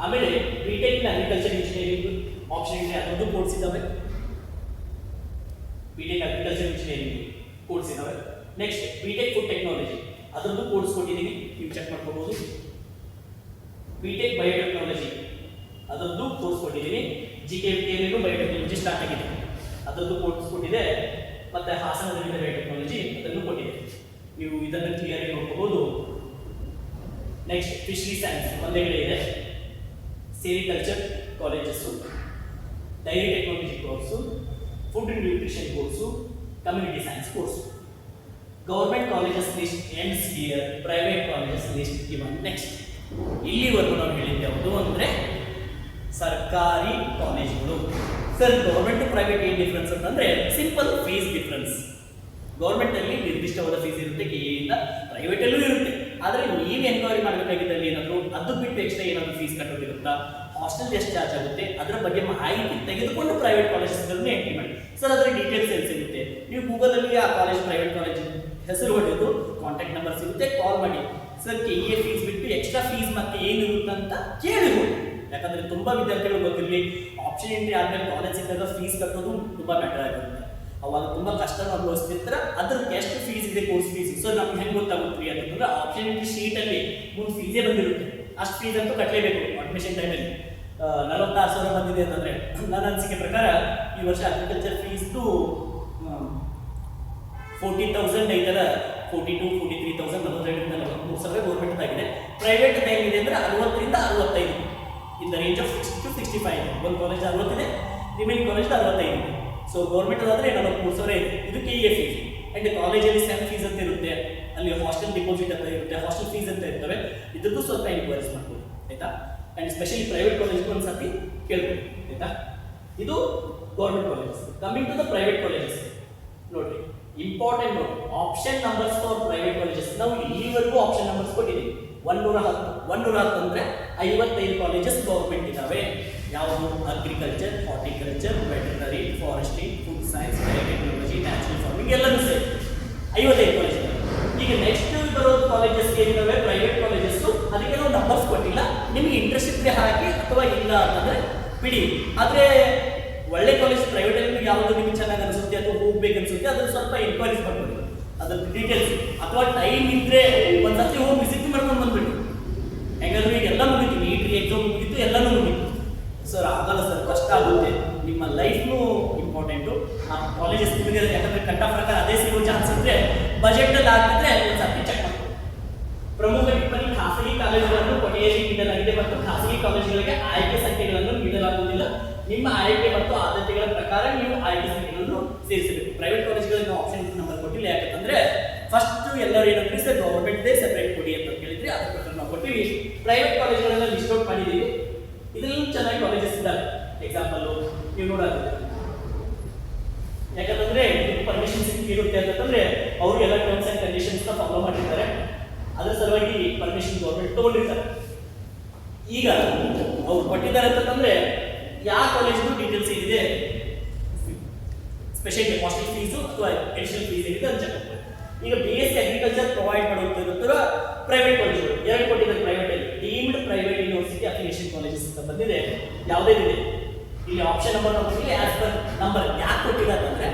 ಆಮೇಲೆ BTech in agriculture engineering option ಇದೆ, ಅದೊಂದು ಕೋರ್ಸ್ ಇದ್ದಾವೆ. ಬಿಟೆಕ್ ಅಗ್ರಿಕಲ್ಚರ್ ಇಂಜಿನಿಯರಿಂಗ್ ಕೋರ್ಸ್ ಇದ್ದಾವೆ. ನೆಕ್ಸ್ಟ್ ಬಿಟೆಕ್ ಫುಡ್ ಟೆಕ್ನಾಲಜಿ ಅದೊಂದು ಕೋರ್ಸ್ ಕೊಟ್ಟಿದ್ದೀನಿ, ನೀವು ಚೆಕ್ ಮಾಡ್ಕೋಬಹುದು. ಬಿಟೆಕ್ ಬಯೋಟೆಕ್ನಾಲಜಿ ಅದೊಂದು ಕೋರ್ಸ್ ಕೊಟ್ಟಿದ್ದೀನಿ. ಜಿಕೆವಿಟಿಯಲ್ಲೂ ಬಯೋಟೆಕ್ನಾಲಜಿ ಸ್ಟಾರ್ಟ್ ಆಗಿದೆ, ಅದೊಂದು ಕೋರ್ಸ್ ಕೊಟ್ಟಿದೆ. ಮತ್ತೆ ಹಾಸನದಲ್ಲಿ ಬಯೋಟೆಕ್ನಾಲಜಿ ಅದನ್ನು ಕೊಟ್ಟಿದೆ, ನೀವು ಇದನ್ನು ಕ್ಲಿಯರ್ ಆಗಿ ನೋಡ್ಕೋಬಹುದು. ನೆಕ್ಸ್ಟ್ ಫಿಶರಿ ಸೈನ್ಸ್ ಒಂದೇ ಕಡೆ ಇದೆ. Sericulture colleges, dairy technology course, food and nutrition course, community science course. Government colleges list ends here, private colleges list given next. ಇಲ್ಲಿವರೆಗೂ ನಾವು ಹೇಳಿದ್ದು ಯಾವುದು ಅಂದರೆ ಸರ್ಕಾರಿ ಕಾಲೇಜುಗಳು. ಸರ್ ಗೌರ್ಮೆಂಟ್ ಪ್ರೈವೇಟ್ ಏನು ಡಿಫ್ರೆನ್ಸ್ ಅಂತಂದರೆ ಸಿಂಪಲ್ ಫೀಸ್ ಡಿಫ್ರೆನ್ಸ್. ಗೌರ್ಮೆಂಟಲ್ಲಿ ನಿರ್ದಿಷ್ಟವಾದ ಫೀಸ್ ಇರುತ್ತೆ ಕೆಎಯಿಂದ, ಪ್ರೈವೇಟಲ್ಲೂ ಇರುತ್ತೆ. ಆದರೆ ನೀವು ಎನ್ಕ್ವೈರಿ ಮಾಡಬೇಕಾಗಿದ್ದಲ್ಲಿ ಏನಾದರೂ ಅದು ಬಿಟ್ಟು ಎಕ್ಸ್ಟ್ರಾ ಏನಾದರೂ ಫೀಸ್ ಕಟ್ಟೋದಿರುತ್ತಾ, ಹಾಸ್ಟೆಲ್ ಎಷ್ಟು ಚಾರ್ಜ್ ಆಗುತ್ತೆ, ಅದರ ಬಗ್ಗೆ ಮಾಹಿತಿ ತೆಗೆದುಕೊಂಡು ಪ್ರೈವೇಟ್ ಕಾಲೇಜಸ್ಗಳನ್ನು ಎಂಟ್ರಿ ಮಾಡಿ. ಸರ್ ಅದರ ಡೀಟೇಲ್ಸ್ ಎಲ್ಲಿ ಸಿಗುತ್ತೆ, ನೀವು ಗೂಗಲಲ್ಲಿ ಆ ಕಾಲೇಜ್ ಪ್ರೈವೇಟ್ ಕಾಲೇಜ್ ಹೆಸರು ಹೊಡೆದು ಕಾಂಟ್ಯಾಕ್ಟ್ ನಂಬರ್ ಸಿಗುತ್ತೆ, ಕಾಲ್ ಮಾಡಿ. ಸರ್ ಕೆಇಎ ಫೀಸ್ ಬಿಟ್ಟು ಎಕ್ಸ್ಟ್ರಾ ಫೀಸ್ ಮತ್ತೆ ಏನಿರುತ್ತೆ ಅಂತ ಕೇಳಿಬೋದು. ಯಾಕಂದರೆ ತುಂಬ ವಿದ್ಯಾರ್ಥಿಗಳು ಗೊತ್ತಿರಲಿ, ಆಪ್ಷನ್ ಎಂಟ್ರಿ ಆದಮೇಲೆ ಕಾಲೇಜ್ ಸಿಕ್ಕಾಗ ಫೀಸ್ ಕಟ್ಟೋದು ತುಂಬ ಮ್ಯಾಟರ್ ಆಗಿರುತ್ತೆ. ಅವಾಗ ತುಂಬ ಕಷ್ಟ ಅನುಭವಿಸ್ತಿರ್ತಾರೆ. ಅದ್ರದ್ದು ಎಷ್ಟು ಫೀಸ್ ಇದೆ ಕೋರ್ಸ್ ಫೀಸ್, ಸೊ ನಮ್ಗೆ ಹೆಂಗೆ ಗೊತ್ತಾಗುತ್ತೆ ಅಂತಂದ್ರೆ ಆಪ್ಷನ್ ಎಂಟ್ರಿ ಶೀಟಲ್ಲಿ ಮುಂದೆ ಫೀಸೇ ಬಂದಿರುತ್ತೆ. ಅಷ್ಟು ಫೀಸ್ ಅಂತೂ ಕಟ್ಟಲೇಬೇಕು. ಅಡ್ಮಿಷನ್ ಟೈಮಲ್ಲಿ 46,000 ಬಂದಿದೆ ಅಂತಂದರೆ ನನ್ನ ಅನಿಸಿಕೆ ಪ್ರಕಾರ ಈ ವರ್ಷ ಅಗ್ರಿಕಲ್ಚರ್ ಫೀಸ್ದು 40,000 ಐತಲ್ಲ, 42,000 43,000 42,000 43,000 ಗೌರ್ಮೆಂಟ್ ಆಗಿದೆ. ಪ್ರೈವೇಟ್ ಹೆಂಗಿದೆ ಅಂದರೆ 60 ರಿಂದ 65 in the range of 60 to 65. ಒಂದು ಕಾಲೇಜ್ 60 ಇದೆ, ರಿಮೈನಿಂಗ್ ಕಾಲೇಜ್ 65 ಇದೆ. ಸೊ ಗೌರ್ಮೆಂಟ್ ಆದ್ರೆ 43,000 ಇದೆ. ಇದು ಕೆಇಎ ಫೀಸ್. ಅಂಡ್ ಕಾಲೇಜಲ್ಲಿ ಸೆಮ್ ಫೀಸ್ ಅಂತ ಇರುತ್ತೆ, ಅಲ್ಲಿ ಹಾಸ್ಟೆಲ್ ಡಿಪಾಸಿಟ್ ಅಂತ ಇರುತ್ತೆ, ಹಾಸ್ಟೆಲ್ ಫೀಸ್ ಅಂತ ಇರ್ತವೆ. ಇದ್ರದ್ದು ಸ್ವಲ್ಪ ಎನ್ಕ್ವೈರೀಸ್ ಮಾಡ್ಬೋದು, ಆಯ್ತಾ. ಅಂಡ್ ಸ್ಪೆಷಲಿ ಪ್ರೈವೇಟ್ ಕಾಲೇಜ್ಗೂ ಒಂದು ಸರ್ತಿ ಕೇಳ್ಬೋದು, ಆಯ್ತಾ. ಇದು government colleges. Coming to the private colleges, ನೋಡ್ರಿ ಇಂಪಾರ್ಟೆಂಟ್ ನೋಡಿ, option numbers for private colleges. ನಾವು ಇಲ್ಲಿವರೆಗೂ ಆಪ್ಷನ್ ನಂಬರ್ಸ್ ಕೊಟ್ಟಿದ್ದೀವಿ 110 ಅಂದರೆ 55 ಕಾಲೇಜಸ್ ಗೌರ್ಮೆಂಟ್ ಇದ್ದಾವೆ. ಯಾವುದು? Agriculture, horticulture, veterinary, forestry, food science, biotechnology, natural farming ಎಲ್ಲನೂ ಸೇರಿ 55 ಕಾಲೇಜ್. ಈಗ ನೆಕ್ಸ್ಟ್ ಬರೋದು ಕಾಲೇಜಸ್ ಏನಿದಾವೆ ಪ್ರೈವೇಟ್ ಕಾಲೇಜಸ್, ಅದಕ್ಕೆ ನಾವು ನಂಬರ್ಸ್ ಕೊಟ್ಟಿಲ್ಲ. ನಿಮಗೆ ಇಂಟ್ರೆಸ್ಟ್ ಇದ್ರೆ ಹಾಕಿ, ಅಥವಾ ಇಲ್ಲ ಅಂತಂದ್ರೆ ಬಿಡಿ. ಆದರೆ ಒಳ್ಳೆ ಕಾಲೇಜ್ ಪ್ರೈವೇಟಲ್ಲಿ ಯಾವುದು ನಿಮಗೆ ಚೆನ್ನಾಗಿ ಅನಿಸುತ್ತೆ ಅಥವಾ ಹೋಗ್ಬೇಕು ಅನ್ಸುತ್ತೆ, ಅದನ್ನು ಸ್ವಲ್ಪ ಎನ್ಕ್ವೈರೀಸ್ ಮಾಡ್ಬೋದು, ಅದ್ರ ಡೀಟೇಲ್ಸ್. ಅಥವಾ ಟೈಮ್ ಇದ್ರೆ ಒಂದ್ಸತಿ ಹೋಗಿ ವಿಸಿಟ್ ಮಾಡ್ಕೊಂಡು ಬಂದ್ಬಿಟ್ಟು, ಹೆಂಗಾದ್ರೂ ಈಗ ಎಲ್ಲ ಮುಗಿತು, ನೀಟ್ ಎಕ್ಸಾಮ್ ಮುಗಿತು, ಎಲ್ಲನೂ ಮುಗಿತು. ಸರ್ ಆಗಲ್ಲ ಸರ್, ಕಷ್ಟ ಆಗುತ್ತೆ. ನಿಮ್ಮ ಲೈಫ್ನು ಇಂಪಾರ್ಟೆಂಟು. ಆ ಕಾಲೇಜಸ್ ನಿಮಗೆ ಯಾಕಂದರೆ ಕಟ್ಟ ಪ್ರಕಾರ ಅದೇ ಸಿಗೋ ಚಾನ್ಸ್ ಇದ್ದರೆ, ಬಜೆಟಲ್ಲಿ ಆಗ್ತಿದ್ರೆ ಒಂದು ಸರ್ತಿ ಚೆಕ್ ಮಾಡ್ಬೋದು. ಪ್ರಮುಖ ಟಿಪ್ಪಣಿ: ಖಾಸಗಿ ಕಾಲೇಜುಗಳನ್ನು ಕೊನೆಯಲ್ಲಿ ನೀಡಲಾಗಿದೆ ಮತ್ತು ಖಾಸಗಿ ಕಾಲೇಜುಗಳಿಗೆ ಆಯ್ಕೆ ಸಂಖ್ಯೆಗಳನ್ನು ನೀಡಲಾಗುವುದಿಲ್ಲ. ನಿಮ್ಮ ಆಯ್ಕೆ ಮತ್ತು ಆದ್ಯತೆಗಳ ಪ್ರಕಾರ ನೀವು ಆಯ್ಕೆ ಸಂಖ್ಯೆಗಳನ್ನು ಸೇರಿಸಬೇಕು. ಪ್ರೈವೇಟ್ ಕಾಲೇಜುಗಳಿಗೆ ನಾವು ಆಪ್ಷನ್ ನಂಬರ್ ಕೊಟ್ಟಿಲ್ಲ, ಯಾಕಂತಂದ್ರೆ ಫಸ್ಟ್ ಎಲ್ಲರೂ ಏನಂದ್ರೆ ಸರ್ ಗೌರ್ಮೆಂಟ್ದೇ ಸೆಪರೇಟ್ ಕೊಡಿ ಅಂತ ಕೇಳಿದ್ರಿ, ಅದ್ರ ಪ್ರಕಾರ ನಾವು ಕೊಟ್ಟಿವಿ. ಪ್ರೈವೇಟ್ ಕಾಲೇಜುಗಳನ್ನ ಲಿಸ್ಟ್ ಔಟ್ ಮಾಡಿದ್ದೀವಿ. ಇದರಲ್ಲಿ ಚೆನ್ನಾಗಿ ಕಾಲೇಜಸ್ ಇದ್ದಾವೆ. ಎಕ್ಸಾಂಪಲ್ ನೀವು ನೋಡೋದು, ಯಾಕಂತಂದ್ರೆ ಪರ್ಮಿಷನ್ ಸಿಕ್ಕಿರುತ್ತೆ ಅಂತಂದ್ರೆ ಅವರು ಎಲ್ಲ ಟರ್ಮ್ಸ್ ಅಂಡ್ ಕಂಡೀಷನ್ಸ್ ಫಾಲೋ ಮಾಡಿರ್ತಾರೆ. ಅದ್ರ ಸಲುವಾಗಿ ಪರ್ಮಿಷನ್ ಗೌರ್ಮೆಂಟ್ ತಗೊಂಡಿರ್ತಾರೆ. ಈಗ ಅವ್ರು ಕೊಟ್ಟಿದ್ದಾರೆ ಅಂತಂದ್ರೆ ಯಾವ ಕಾಲೇಜ್ಗೂ ಡೀಟೇಲ್ಸ್ ಏನಿದೆ, ಸ್ಪೆಷಲ್ ಹಾಸ್ಟೆಲ್ ಫೀಸು ಅಥವಾ ಎಡಿಷನಲ್ ಫೀಸ್ ಏನಿದೆ ಅಂತ ಚೆಕ್ ಮಾಡ್ತಾರೆ. ಈಗ BSc ಅಗ್ರಿಕಲ್ಚರ್ ಪ್ರೊವೈಡ್ ಮಾಡುತ್ತಿರುತ್ತಿರುವ ಪ್ರೈವೇಟ್ ಕಾಲೇಜುಗಳು ಎರಡು ಕೊಟ್ಟಿದ್ದಾರೆ. ಪ್ರೈವೇಟಲ್ಲಿ deemed private university affiliation colleges ಅಂತ ಬಂದಿದೆ. ಯಾವುದೇ ಇದೆ ಇಲ್ಲಿ ಆಪ್ಷನ್ ನಂಬರ್ ಕೊಟ್ಟಿಲ್ಲ, ಆಸ್ ಪರ್ ನಂಬರ್. ಯಾಕೆ ಕೊಟ್ಟಿದ್ದಾರೆ ಅಂದರೆ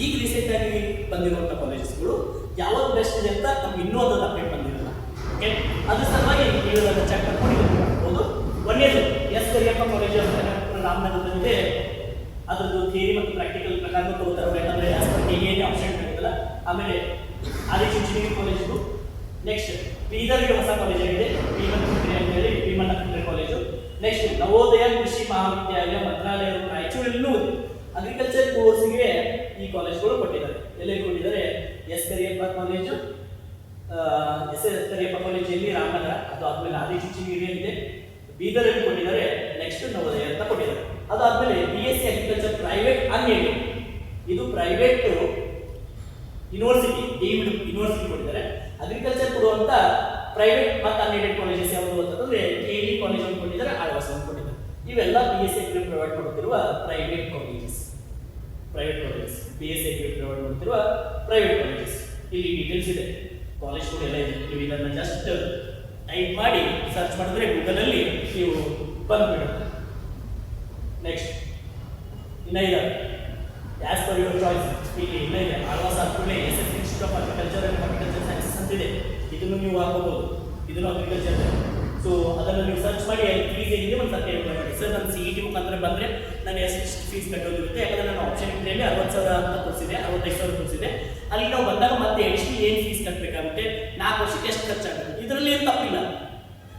ಈಗ ರೀಸೆಂಟ್ ಆಗಿ ಬಂದಿರುವಂಥ ಕಾಲೇಜಸ್ಗಳು ಯಾವಾಗ ಬೆಸ್ಟ್ ಇದೆ ಅಂತ ನಮ್ಗೆ ಇನ್ನೂ ಅದನ್ನು ಅಪ್ಡೇಟ್ ಬಂದಿರಲ್ಲ. ಓಕೆ, ಅದ್ರ ಸಲುವಾಗಿ ನೀವು ಅದನ್ನು ಚೆಕ್ ಮಾಡ್ಕೊಂಡು ಮಾಡ್ಬೋದು. ಒಂದೇದು ಎಸ್ ಕರಿಯಪ್ಪ ಕಾಲೇಜು ರಾಮನಗರದಲ್ಲಿದೆ. ಅದರದ್ದು ಥಿಯರಿ ಮತ್ತು ಪ್ರಾಕ್ಟಿಕಲ್ ಪ್ರಕಾರ ತಗೋತಾರೆ, ಯಾಕಂದರೆ ಆಸ್ ಪರ್ KEA ಆಪ್ಷನ್ ಇರುತ್ತಲ್ಲ. ಆಮೇಲೆ ಆದಿಶ್ ಇಂಜಿನಿಯರಿಂಗ್ ಕಾಲೇಜು. ನೆಕ್ಸ್ಟ್ ಬೀದರ್ಗೆ ಹೊಸ ಕಾಲೇಜ್ ಆಗಿದೆ, ಭೀಮಣ್ಣ ಕಾಲೇಜು. ನೆಕ್ಸ್ಟ್ ನವೋದಯ ಕೃಷಿ ಮಹಾವಿದ್ಯಾಲಯ ಮಂತ್ರಾಲಯ ರಾಯಚೂರಲ್ಲೂ ಎಸ್ ಎಸ್ ಕರಿಯಪ್ಪ ಕಾಲೇಜಲ್ಲಿ ರಾಮನಗರ, ಅದು ಆದ್ಮೇಲೆ ಆದಿಚುಂಚನಗಿರಿಯಲ್ಲಿದೆ, ಬೀದರಲ್ಲಿ ಕೊಟ್ಟಿದ್ದಾರೆ, ನೆಕ್ಸ್ಟ್ ನವೋದಯ ಅಂತ ಕೊಟ್ಟಿದ್ದಾರೆ. ಅದಾದ್ಮೇಲೆ B S C agriculture private unaided, ಇದು ಪ್ರೈವೇಟ್ ಯೂನಿವರ್ಸಿಟಿ, ಡೀಮ್ಡ್ ಯೂನಿವರ್ಸಿಟಿ ಕೊಟ್ಟಿದ್ದಾರೆ. ಅಗ್ರಿಕಲ್ಚರ್ ಕೊಡುವಂತ ಪ್ರೈವೇಟ್ ಮತ್ತು ಅನ್ಎಡೆಡ್ ಕಾಲೇಜಸ್ ಯಾವುದು ಅಂತಂದ್ರೆ ಕೆಇಡಿ ಕಾಲೇಜ್ ಅಂತ ಕೊಟ್ಟಿದ್ದಾರೆ, ಆಳ್ವಾಸ್ ಅಂತ ಕೊಟ್ಟಿದ್ದಾರೆ. ಇವೆಲ್ಲ B S C agri provide ಮಾಡುತ್ತಿರುವ private colleges, B S C agri provide ಮಾಡುತ್ತಿರುವ ಪ್ರೈವೇಟ್ ಕಾಲೇಜಸ್. ಇಲ್ಲಿ ಡೀಟೇಲ್ಸ್ ಇದೆ, ಕಾಲೇಜ್ ಕೂಡ ಎಲ್ಲ ಇದೆ. ನೀವು ಇದನ್ನ ಜಸ್ಟ್ ಟೈಪ್ ಮಾಡಿ ಸರ್ಚ್ ಮಾಡಿದ್ರೆ ಗೂಗಲ್ ಅಲ್ಲಿ ನೀವು ಬಂದ್ಬಿಡುತ್ತೆ. ನೆಕ್ಸ್ಟ್ ಇನ್ನ ಇದೆ ಆಸ್ ಪರ್ ಯುವರ್ ಚಾಯ್ಸ್. ಇಲ್ಲಿ ಇನ್ನ ಇದೆ ಆಳ್ವಾಸ್ ಹಾಕೊಂಡ್ರೆ S S institute of agriculture and horticulture sciences ಅಂತಿದೆ, ಇದನ್ನು ನೀವು ಹಾಕೋಬಹುದು. ಇದನ್ನು ಅಗ್ರಿಕಲ್ಚರ್, ಸೊ ಅದನ್ನು ನೀವು ಸರ್ಚ್ ಮಾಡಿ ಅಲ್ಲಿ ಫೀಸ್ ಏನಿದೆ ಒಂದು ಸರ್ಟೆ ಮಾಡಿ. ಸರ್ ನಾನು ಸಿ ಇ ಟಿ ಮುಖಾಂತರ ಬಂದರೆ ನಾನು ಎಷ್ಟು ಫೀಸ್ ಕಟ್ಟೋದಿರುತ್ತೆ, ಯಾಕಂದರೆ ನಾನು ಆಪ್ಷನ್ ಇಂಟ್ರಿಯಲ್ಲಿ 60,000 ಅಂತ ತೋರಿಸಿದೆ, 65,000 ತೋರಿಸಿದೆ. ಅಲ್ಲಿ ನಾವು ಬಂದಾಗ ಮತ್ತೆ ಎಡಿಷನಲ್ ಏನು ಫೀಸ್ ಕಟ್ಟಬೇಕಾಗುತ್ತೆ, 4 ವರ್ಷಕ್ಕೆ ಎಷ್ಟು ಖರ್ಚಾಗುತ್ತೆ, ಇದರಲ್ಲಿ ಏನು ತಪ್ಪಿಲ್ಲ.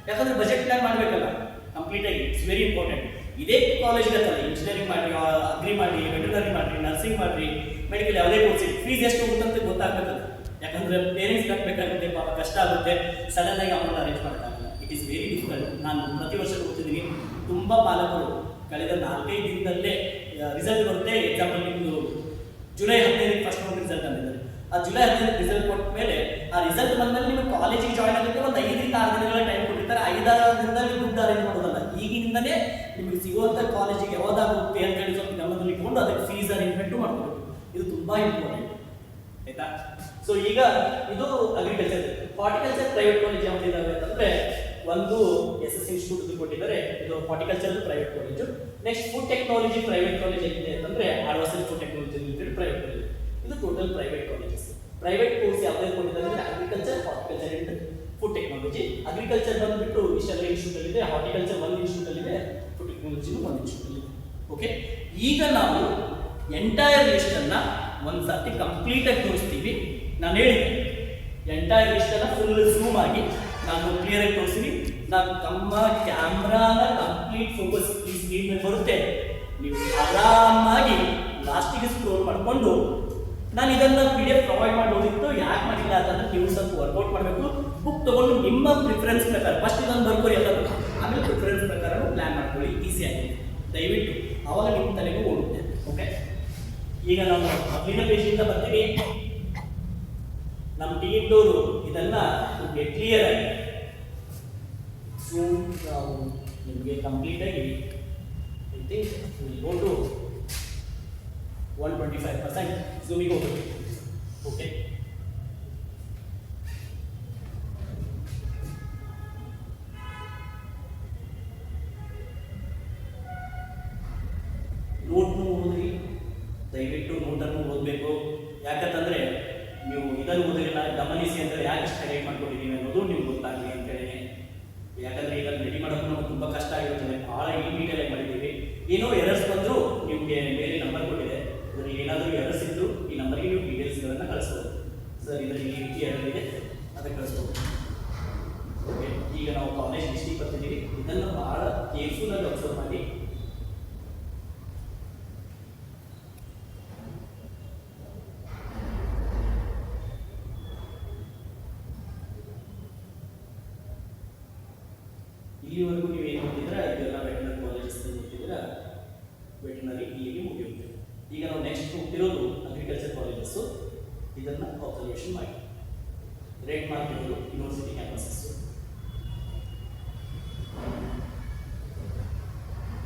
ಯಾಕಂದರೆ ಬಜೆಟ್ ಪ್ಲಾನ್ ಮಾಡಬೇಕಲ್ಲ ಕಂಪ್ಲೀಟಾಗಿ, ಇಟ್ಸ್ ವೆರಿ ಇಂಪಾರ್ಟೆಂಟ್. ಇದೇ ಕಾಲೇಜ್ಗೆ ಅಂತಲ್ಲ, ಇಂಜಿನಿಯರಿಂಗ್ ಮಾಡಿ, ಅಗ್ರಿ ಮಾಡಿ, ವೆಟರ್ನರಿ ಮಾಡಿ, ನರ್ಸಿಂಗ್ ಮಾಡಿ, ಮೆಡಿಕಲ್ ಯಾವುದೇ ಕೋರ್ಸ್ ಇದೆ, ಫೀಸ್ ಎಷ್ಟು ಹೋಗುತ್ತೆ ಅಂತ ಗೊತ್ತಾಗಬೇಕಲ್ಲ. ಯಾಕಂದರೆ ಪೇರೆಂಟ್ಸ್ ಕಟ್ಟಬೇಕಾಗುತ್ತೆ, ಪಾಪ ಕಷ್ಟ ಆಗುತ್ತೆ, ಸಡನ್ ಆಗಿ ಅಮೌಂಟ್ ಅರೇಂಜ್ ಮಾಡೋಕ್ಕಾಗಲ್ಲ. It is very difficult. ನಾನು ಪ್ರತಿ ವರ್ಷ ಹೋಗ್ತಿದ್ದೀನಿ, ತುಂಬ ಪಾಲಕರು ಕಳೆದ 4-5 ದಿನದಲ್ಲೇ ರಿಸಲ್ಟ್ ಬರುತ್ತೆ. ಎಕ್ಸಾಂಪಲ್ ನಿಮ್ಮದು ಜುಲೈ 15 ಫಸ್ಟ್ ರೌಂಡ್ ರಿಸಲ್ಟ್ ಅಂದಿದ್ದಾರೆ. ಆ ಜುಲೈ 15 ರಿಸಲ್ಟ್ ಕೊಟ್ಟ ಮೇಲೆ ಆ ರಿಸಲ್ಟ್ ಬಂದಮೇಲೆ ನಿಮ್ಮ ಕಾಲೇಜಿಗೆ ಜಾಯ್ನ್ ಆಗೋಕ್ಕೆ ಒಂದು 5-6 ದಿನಗಳ ಟೈಮ್ ಕೊಟ್ಟಿರ್ತಾರೆ. 5-6 ದಿನದಲ್ಲಿ ದುಡ್ಡು ಅರೇಂಜ್ ಮಾಡೋದಲ್ಲ, ಈಗಿನಿಂದಲೇ ನಿಮಗೆ ಸಿಗುವಂಥ ಕಾಲೇಜಿಗೆ ಯಾವ್ದಾಗುತ್ತೆ ಅಂತ ಹೇಳಿ ಸ್ವಲ್ಪ ಗಮನದಲ್ಲಿ ಇಟ್ಕೊಂಡು ಅದಕ್ಕೆ ಫೀಸ್ ಅರೇಂಜ್ಮೆಂಟು ಮಾಡ್ಕೋಬೇಕು. ಇದು ತುಂಬ ಇಂಪಾರ್ಟೆಂಟ್, ಆಯ್ತಾ? ಸೊ ಈಗ ಇದು ಅಗ್ರಿಕಲ್ಚರ್. ಹಾರ್ಟಿಕಲ್ಚರ್ ಪ್ರೈವೇಟ್ ಕಾಲೇಜ್ ಯಾವ್ದಿದ್ದಾವೆ ಅಂತಂದ್ರೆ ಒಂದು ಎಸ್ ಎಸ್ ಇನ್ಸ್ಟಿಟ್ಯೂಟ್ ಕೊಟ್ಟಿದ್ದಾರೆ, ಇದು horticulture private college. Next food technology private college ಏನಿದೆ ಅಂತಂದ್ರೆ ಆಳ್ವಾಸಲ್ಲಿ food technology limited private college. ಇದು total private colleges. Private course ಯಾವ್ದು ಕೊಟ್ಟಿದ್ದಾರೆ ಅಂದ್ರೆ agriculture, horticulture and food technology. Agriculture ಬಂದ್ಬಿಟ್ಟು ಇಷ್ಟೆಲ್ಲ ಇನ್ಸ್ಟಿಟ್ಯೂಟ್ ಅಲ್ಲಿ ಇದೆ, ಹಾರ್ಟಿಕಲ್ಚರ್ ಒಂದು ಇನ್ಸ್ಟಿಟ್ಯೂಟ್ ಅಲ್ಲಿ ಇದೆ, ಫುಡ್ ಟೆಕ್ನಾಲಜಿ ಒಂದು ಇನ್ಸ್ಟಿಟ್ಯೂಟ್ ಅಲ್ಲಿ ಇದೆ. ಓಕೆ, ಈಗ ನಾವು ಎಂಟೈರ್ ಲಿಸ್ಟ್ ಅನ್ನ ಒಂದು ಸರ್ತಿ ಕಂಪ್ಲೀಟ್ ಆಗಿ ತೋರಿಸ್ತೀವಿ. ನಾನು ಹೇಳಿದೆ ಎಂಟೈರ್ ಲಿಸ್ಟ್ ಅನ್ನ ಫುಲ್ ಝೂಮ್ ಆಗಿ ನಾನು ಕ್ಲಿಯರ್ ಆಗಿ ತೋರಿಸ್ತೀನಿ. ನಾನು ತಮ್ಮ ಕ್ಯಾಮ್ರಾನ ಕಂಪ್ಲೀಟ್ ಫೋಕಸ್ ಈ ಸ್ಕ್ರೀನ್ ಮೇಲೆ ಬರುತ್ತೆ, ನೀವು ಆರಾಮಾಗಿ ಲಾಸ್ಟಿಗೆ ಸ್ಕ್ರೋಲ್ ಮಾಡಿಕೊಂಡು, ನಾನು ಇದನ್ನ PDF ಪ್ರೊವೈಡ್ ಮಾಡೋದಿತ್ತು, ಯಾಕೆ ಮಾಡಿಲ್ಲ ಅಂತಂದ್ರೆ ನೀವು ಸ್ವಲ್ಪ ವರ್ಕೌಟ್ ಮಾಡಬೇಕು. ಬುಕ್ ತಗೊಂಡು ನಿಮ್ಮ ಪ್ರಿಫರೆನ್ಸ್ ಪ್ರಕಾರ ಫಸ್ಟ್ ಇದನ್ನು ಬರ್ಕೊಳ್ಳಿ, ಎಲ್ಲರೂ ಆಮೇಲೆ ಪ್ರಿಫರೆನ್ಸ್ ಪ್ರಕಾರ ಪ್ಲಾನ್ ಮಾಡ್ಕೊಳ್ಳಿ, ಈಸಿ ಆಗಿದೆ ದಯವಿಟ್ಟು, ಅವಾಗ ನಿಮ್ಮ ತಲೆಗೂ ಓಡುತ್ತೆ. ಓಕೆ, ಈಗ ನಾವು ಮೊದಲಿನ ಪೇಜಿಂದ ಬರ್ತೀವಿ. ನಮ್ಮ ಟೀಮ್ದವರು ಇದನ್ನ ಕ್ಲಿಯರ್ ಆಗಿ ನಾವು ನಿಮಗೆ ಕಂಪ್ಲೀಟ್ ಆಗಿ ಐ ಥಿಂಕ್ ಗೋ ಟು 125% ಝೂಮಿಗೆ ಹೋಗ್ಬೇಕು. ಓಕೆ, ನೋಟ್ನು ಓದ್ರಿ, ದಯವಿಟ್ಟು ನೋಟನ್ನು ಓದಬೇಕು. ಯಾಕಂತಂದ್ರೆ ನೀವು ಇದನ್ನು ಓದಿಲ್ಲ ಗಮನಿಸಿ ಅಂದರೆ ಯಾಕೆ ಇಷ್ಟು ಹೈಲೈಟ್ ಮಾಡ್ಕೊಂಡಿದ್ದೀವಿ ಅನ್ನೋದು ನಿಮ್ಗೆ ಗೊತ್ತಾಗಲಿ ಅಂತೇಳಿ. ಯಾಕಂದರೆ ಇದನ್ನು ರೆಡಿ ಮಾಡೋದು ನಮಗೆ ತುಂಬ ಕಷ್ಟ ಆಗಿರುತ್ತದೆ, ಭಾಳ ಈ ಡೀಟೇಲಾಗಿ ಮಾಡಿದ್ದೀವಿ. ಏನೋ ಎರರ್ಸ್ ಬಂದರೂ ನಿಮಗೆ ಬೇರೆ ನಂಬರ್ ಕೊಟ್ಟಿದೆ, ಇದರಲ್ಲಿ ಏನಾದರೂ ಎರರ್ಸ್ ಇದ್ದರೂ ಈ ನಂಬರ್ಗೆ ನೀವು ಡೀಟೇಲ್ಸ್ಗಳನ್ನು ಕಳಿಸ್ಬೋದು. ಸರ್ ಇದರಲ್ಲಿ ಈ ರೀತಿ ಎರರ್ ಇದೆ, ಅದಕ್ಕೆ ಕಳಿಸ್ಬೋದು. ಓಕೆ, ಈಗ ನಾವು ಕಾಲೇಜ್ ಲಿಸ್ಟಿಗೆ ಬರ್ತಿದ್ದೀವಿ. ಇದನ್ನು ಭಾಳ ಕೇರ್ಫುಲ್ಲಾಗಿ ಅಬ್ಸರ್ವ್ ಮಾಡಿ. ಇಲ್ಲಿವರೆಗೂ ನೀವು ಏನು ಓದಿದ್ರೆ ಇದೆಲ್ಲ ವೆಟರ್ನರಿ ಕಾಲೇಜಸ್ ಓದಿದ್ರೆ ವೆಟರ್ನರಿ ಇಲ್ಲಿಗೆ ಮುಗಿಯುತ್ತೆ. ಈಗ ನಾವು ನೆಕ್ಸ್ಟ್ ಹೋಗ್ತಿರೋದು ಅಗ್ರಿಕಲ್ಚರ್ ಕಾಲೇಜಸ್ಸು. ಇದನ್ನು ಅಬ್ಸರ್ವೇಷನ್ ಮಾಡಿ ರೇಟ್ ಮಾಡ್ತಿರೋದು ಯೂನಿವರ್ಸಿಟಿ ಕ್ಯಾಂಪಸಸ್ಸು.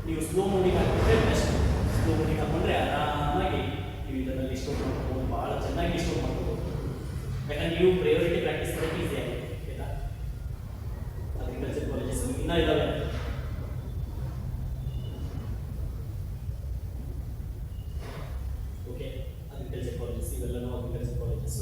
ನೀವು ಸ್ಲೋ ಮೋಡಿಗೆ ಹಾಕಿದ್ರೆ ಬೆಸ್ಟ್. ಸ್ಲೋ ಮೋಡಿಗೆ ಹಾಕೊಂಡ್ರೆ ಆರಾಮಾಗಿ ನೀವು ಇದನ್ನು ಲಿಸ್ಟ್ ಔಟ್ ಮಾಡ್ಬೋದು, ಭಾಳ ಚೆನ್ನಾಗಿ ಲಿಸ್ಟ್ ಔಟ್ ಮಾಡ್ಬೋದು. ಯಾಕಂದ್ರೆ ನೀವು ಪ್ರಯಾರಿಟಿ ಪ್ರಾಕ್ಟೀಸ್ ಮಾಡೋಕ್ಕೆ ಈಸಿ ಆಗಿದೆ. ಆಯಿತಾ? ಅಗ್ರಿಕಲ್ಚರ್ ಕಾಲೇಜಸ್ ಇನ್ನೂ ಇದ್ದಾವೆ. ಓಕೆ, ಅಗ್ರಿಕಲ್ಚರ್ ಕಾಲೇಜಸ್ ಇವೆಲ್ಲನೂ ಅಗ್ರಿಕಲ್ಚರ್ ಕಾಲೇಜಸ್.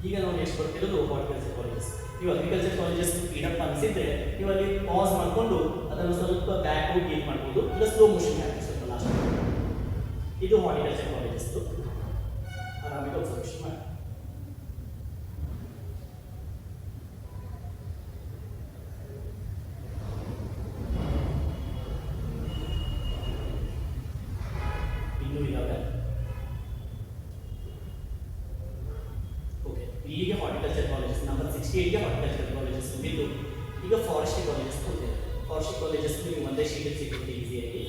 ಈಗ ನಾವು ನೆಕ್ಸ್ಟ್ ಬರ್ತಿರೋದು ಹಾರ್ಟಿಕಲ್ಚರ್ ಕಾಲೇಜಸ್. ನೀವು ಅಗ್ರಿಕಲ್ಚರ್ ಕಾಲೇಜಸ್ ಸ್ಪೀಡಪ್ ಅನಿಸಿದ್ರೆ ನೀವು ಅಲ್ಲಿ ಪಾಸ್ ಮಾಡಿಕೊಂಡು ಅದನ್ನು ಸ್ವಲ್ಪ ಬ್ಯಾಕ್ ಹೋಗಿ ಗೇನ್ ಮಾಡ್ಬೋದು, ಇಲ್ಲ ಸ್ಲೋ ಮೋಷನ್ ಹಾಕಿ ಸ್ವಲ್ಪ ಲಾಸ್ಟ್. ಇದು ಹಾರ್ಟಿಕಲ್ಚರ್ ಕಾಲೇಜಸ್ ಆರಾಮಾಗಿ ಅಬ್ಸರ್ವೇಷನ್ ಮಾಡಿ. ನಂಬರ್ 68ಗೆ ಹಾರ್ಟಿಕಲ್ಚರ್ ಕಾಲೇಜಸ್ ಮುಗಿದು ಈಗ ಫಾರೆಸ್ಟ್ರಿ ಕಾಲೇಜಸ್ ಕೊಡ್ತೇವೆ. ಫಾರೆಸ್ಟ್ರಿ ಕಾಲೇಜಸ್ ನೀವು ಒಂದೇ ಶೀಟಲ್ಲಿ ಸಿಗುತ್ತೆ ಈಸಿಯಾಗಿ,